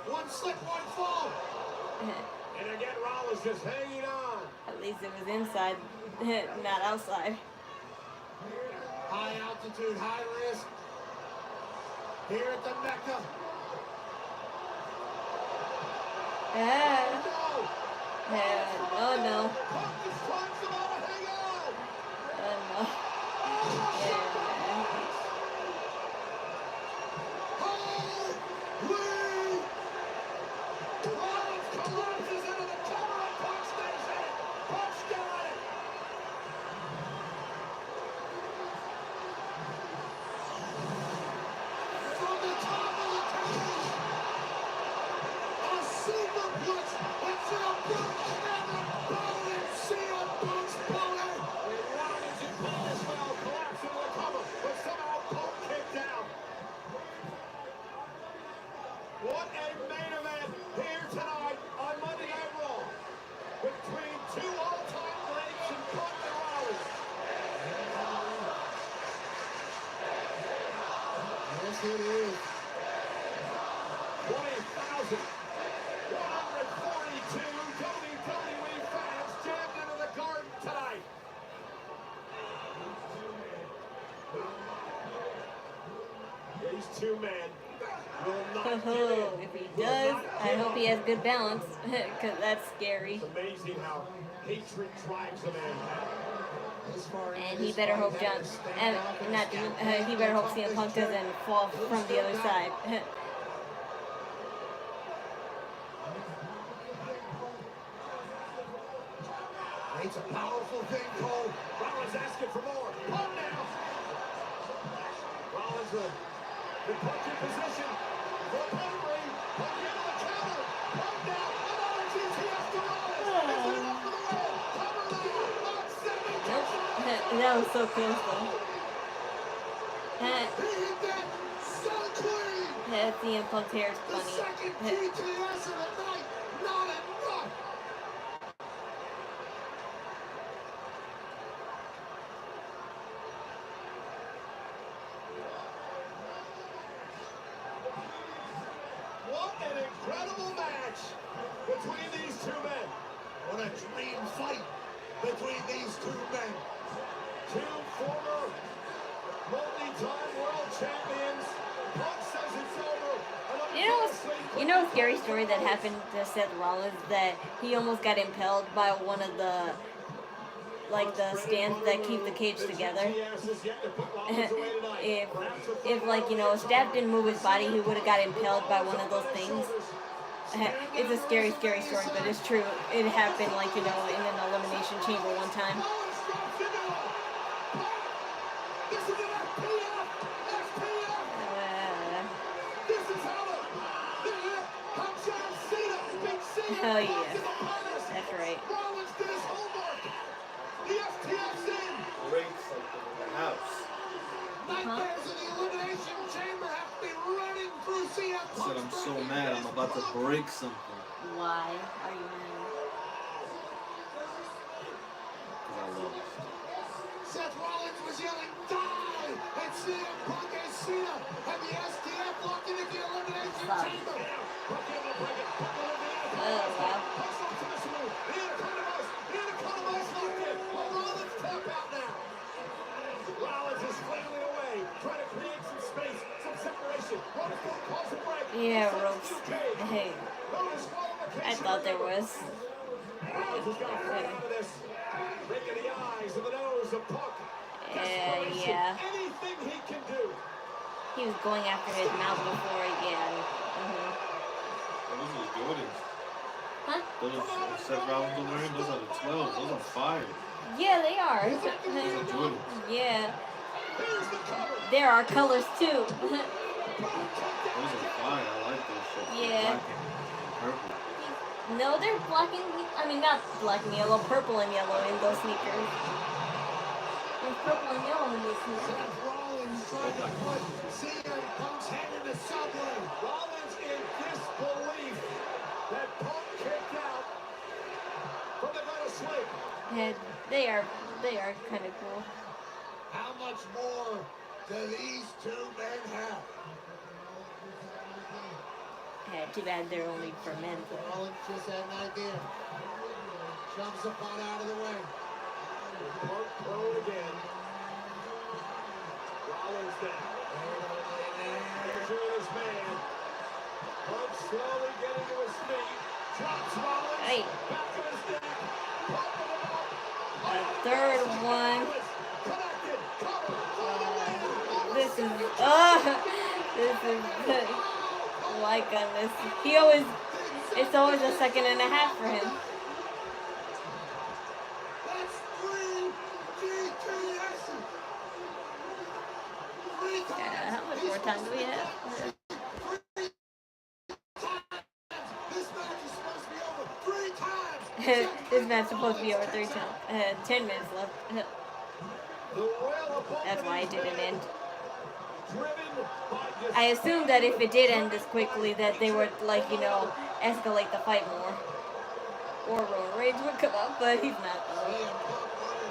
One slip, one fall. And again, Rollins just hanging on. At least it was inside, not outside. High altitude, high risk. Here at the Mecca. Oh no. Oh no. What a main event here tonight on Monday Night Raw between two all-time greats in Punk and Rollins. Yes, it is. 20,142 WWE fans jammed into the Garden tonight. These two men will not If he does, I hope he has good balance, because that's scary. It's amazing how hatred drives a man. And he better hope he better hope CM Punk doesn't fall from the other side. It's a powerful thing, Cole. Rollins asking for more. Pump now. Rollins the punch in position. For Pedigree. Pump into the counter. Pump down. Another GTS to Rollins. Is it enough for the win? Cover now. On 7. That was so close though. He hit that so clean. CM Punk's hair is The funny. second GTS of the night. Not enough. What an incredible match between these two men. What a dream fight between these two men. Two former multi-time world champions. Punk says it's over. You know a scary story that happened to Seth Rollins, that he almost got impaled by one of the stands that keep the cage together. if Staff didn't move his body, he would have got impaled by one of those things. It's a scary story, but it's true. It happened in an elimination chamber one time. Oh yeah, that's right. Rollins did his homework. The STF's in. Break something in the house. Nightmares in the elimination chamber have been running through CM I said I'm so mad I'm about to break something. Why are you mad? Because I love it. Seth Rollins was yelling, die! And CM Punk and Cena and the STF locked into the elimination chamber. Oh, wow. Rollins is flailing away, trying to create some space, some separation. Calls a break. Yeah, ropes. Hey, I thought there was. Rollins has got to fight out of this. Breaking the eyes and the nose of Punk. Yeah. Anything he can do. He was going after his mouth before, yeah. Those are the Jordans. Huh? Those are Seth Rollins are wearing. Those are the 12s. Those are fire. Yeah, they are. Those are Jordans. Yeah. There are colors too. Those are fire. I like those shit. Yeah. Black and purple. No, they're black and, I mean, not black and yellow, purple and yellow in those sneakers. There's purple and yellow in those sneakers. Seth Rollins trying to put CM Punk's head in the subway. Rollins in disbelief that Punk kicked out from the go to sleep. Yeah, they are kind of cool. How much more do these two men have? Yeah, too bad they're only for men. Rollins just had an idea. Jumps the punt out of the way. Punk throw it again. Rollins down. Injuring his man. Punk slowly getting to his feet. Drops Rollins. Hey. Back to his neck. Pumping him up. Third one. Connected. Cover. This is, oh my goodness. It's always a second and a half for him. That's 3 GTS. Yeah, how much more time do we have? This match is supposed to be over 3 times. This match is supposed to be over 3 times. 10 minutes left. That's why it didn't end. I assumed that if it did end this quickly, that they would, like, you know, escalate the fight more. Or Roman Reigns would come up, but he's not.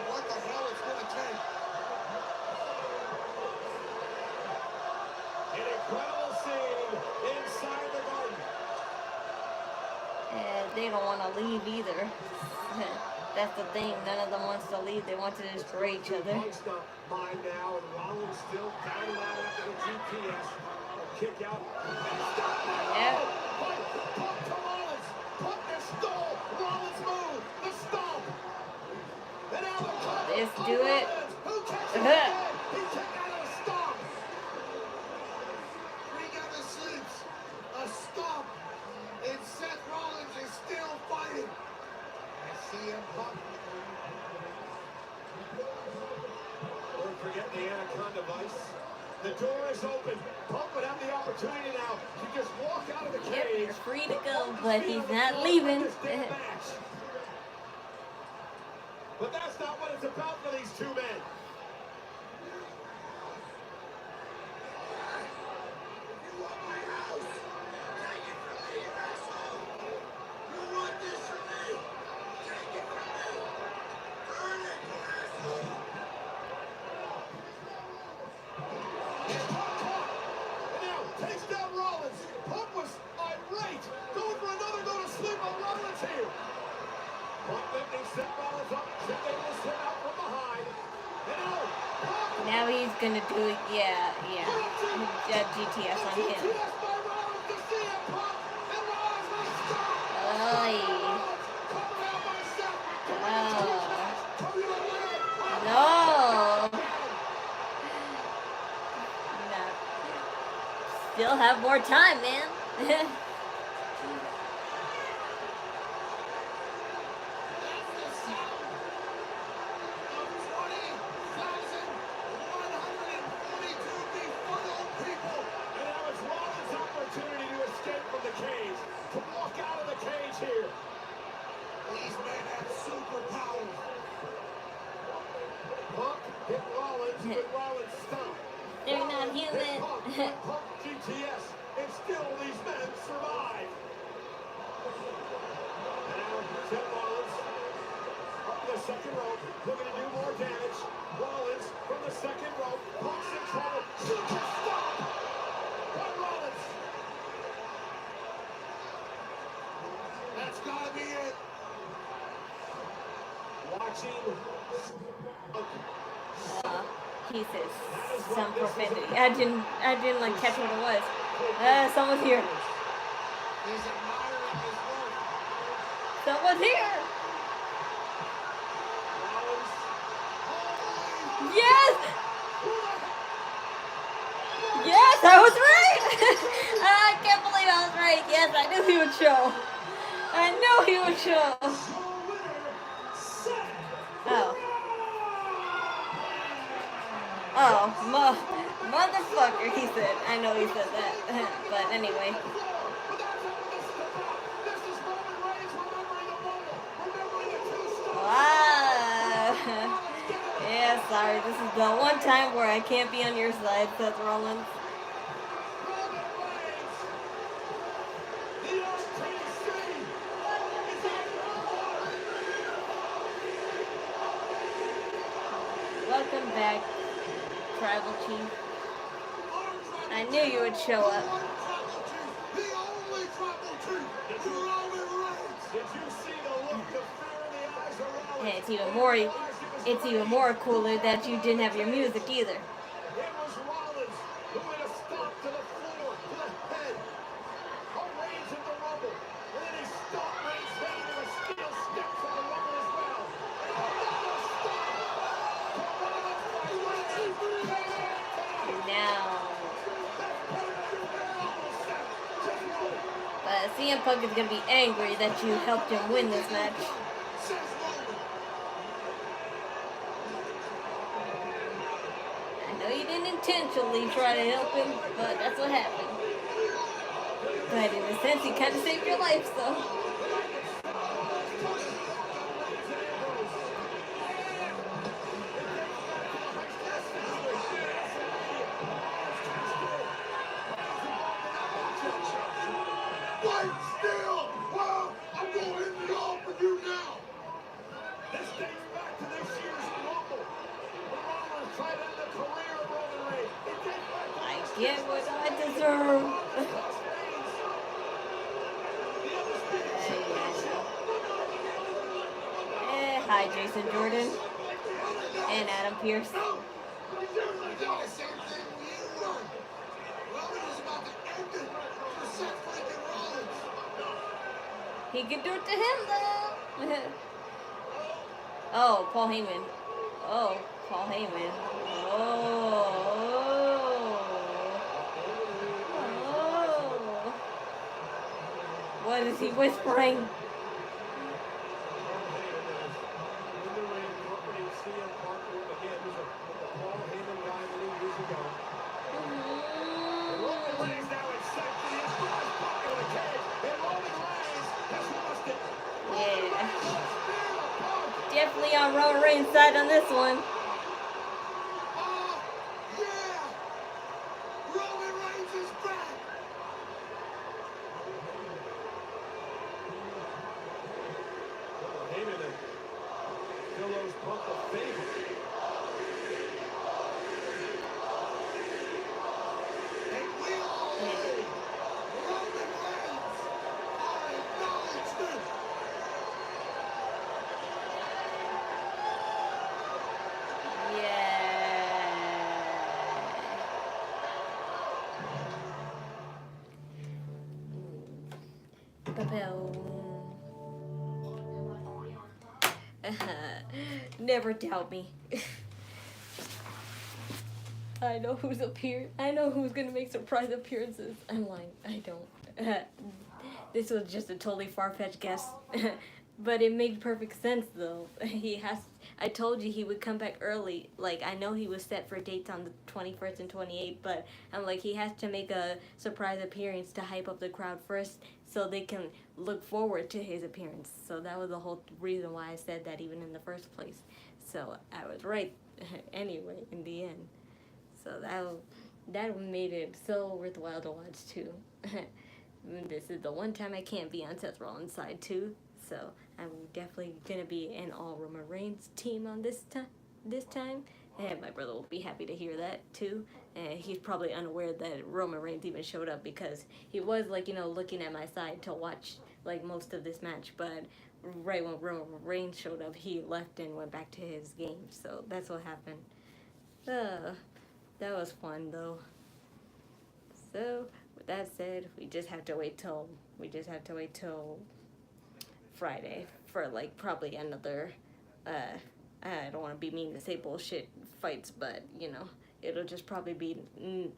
What the hell it's going to take? An incredible scene inside the garden. They don't want to leave either. That's the thing. None of them wants to leave. They want to destroy each other. Punk's not mine now, and Rollins still down and out after the GPS. Kick out. Yeah. Punk to Rollins. Punk is stole. Rollins move. The stomp. And now the cover. Let's do it. Who catches it? He kicked out of a stomp. Three never sleeps. A stomp. And Seth Rollins is still fighting. I see him Punk. Don't forget the Anaconda Vice. The door is open. Punk would have the opportunity now to just walk out of the cage. Yep, you're free to go, but he's not leaving. But that's not what it's about for these two men. You want my house? Take it from me, you asshole. You want this from me? Take it from me. Burn it, you asshole. And now takes down Rollins. Punk was irate. Going for another go to sleep on Rollins here. Punk lifting Seth Rollins up. Seth able to sit out from behind. And now Punk. Now he's gonna do it. Yeah. GTS on him. GTS by Rollins to CM Punk. And Rollins will stop. Covered out by Seth. No. Still have more time, man. They're not human. GTS, and still these men survive. Now, Seth Rollins up the second rope, looking to do more damage. Rollins from the second rope, Punk's in trouble. Super stop by Rollins. That's gotta be it. Watching. He says some profanity. I didn't like catch what it was. Someone's here. He's admiring his work. Someone's here. Yes. Yes, I was right. I can't believe I was right. Yes, I knew he would show. I knew he would show. Oh, motherfucker, he said. I know he said that. But anyway. like, this is the one time where I can't be on your side, Seth Rollins. Welcome back, Tribal Chief. I knew you would show up. And it's even more cooler that you didn't have your music either. CM Punk is going to be angry that you helped him win this match. I know you didn't intentionally try to help him, but that's what happened. But in a sense, he kind of saved your life, so. Get what I deserve. Hi, Jason Jordan and Adam Pearce. He could do it to him though. Oh, Paul Heyman. Oh, Paul Heyman. Oh. What is he whispering? Yeah. Definitely on Roman Reigns' side on this one. Never doubt me. I know who's appeared. I know who's gonna make surprise appearances. I'm lying. I don't. This was just a totally far-fetched guess, but it made perfect sense though. He has. I told you he would come back early. Like, I know he was set for dates on the 21st and 28th, but I'm like, he has to make a surprise appearance to hype up the crowd first, so they can look forward to his appearance. So that was the whole reason why I said that even in the first place. So I was right anyway in the end. So that made it so worthwhile to watch too. This is the one time I can't be on Seth Rollins' side too. So I'm definitely gonna be an all Roman Reigns team on this time. And my brother will be happy to hear that too. And he's probably unaware that Roman Reigns even showed up, because he was like, looking at my side to watch like most of this match. But right when Roman Reigns showed up, he left and went back to his game. So that's what happened. That was fun though. So with that said, we just have to wait till Friday for like probably another I don't want to be mean to say bullshit fights, but it'll just probably be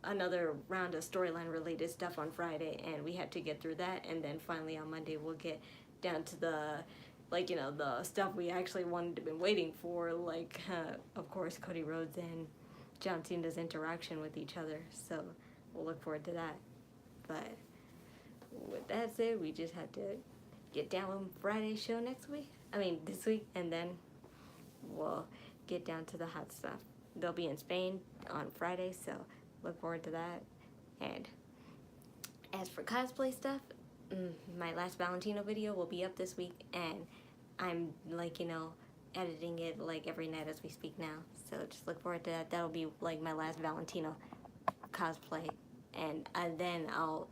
another round of storyline related stuff on Friday, and we have to get through that, and then finally on Monday we'll get down to the the stuff we actually wanted to been waiting for, like of course Cody Rhodes and John Cena's interaction with each other. So we'll look forward to that. But with that said, we just have to get down with Friday's show this week, and then we'll get down to the hot stuff. they'll be in Spain on Friday, so look forward to that. And as for cosplay stuff, my last Valentino video will be up this week, and I'm like, you know, editing it like every night as we speak now. So just look forward to that. That'll be like my last Valentino cosplay, and then I'll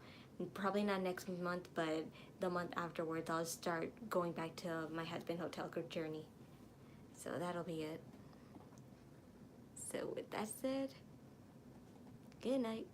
probably not next month, but the month afterwards I'll start going back to my husband hotel group journey. So that'll be it. So with that said, good night.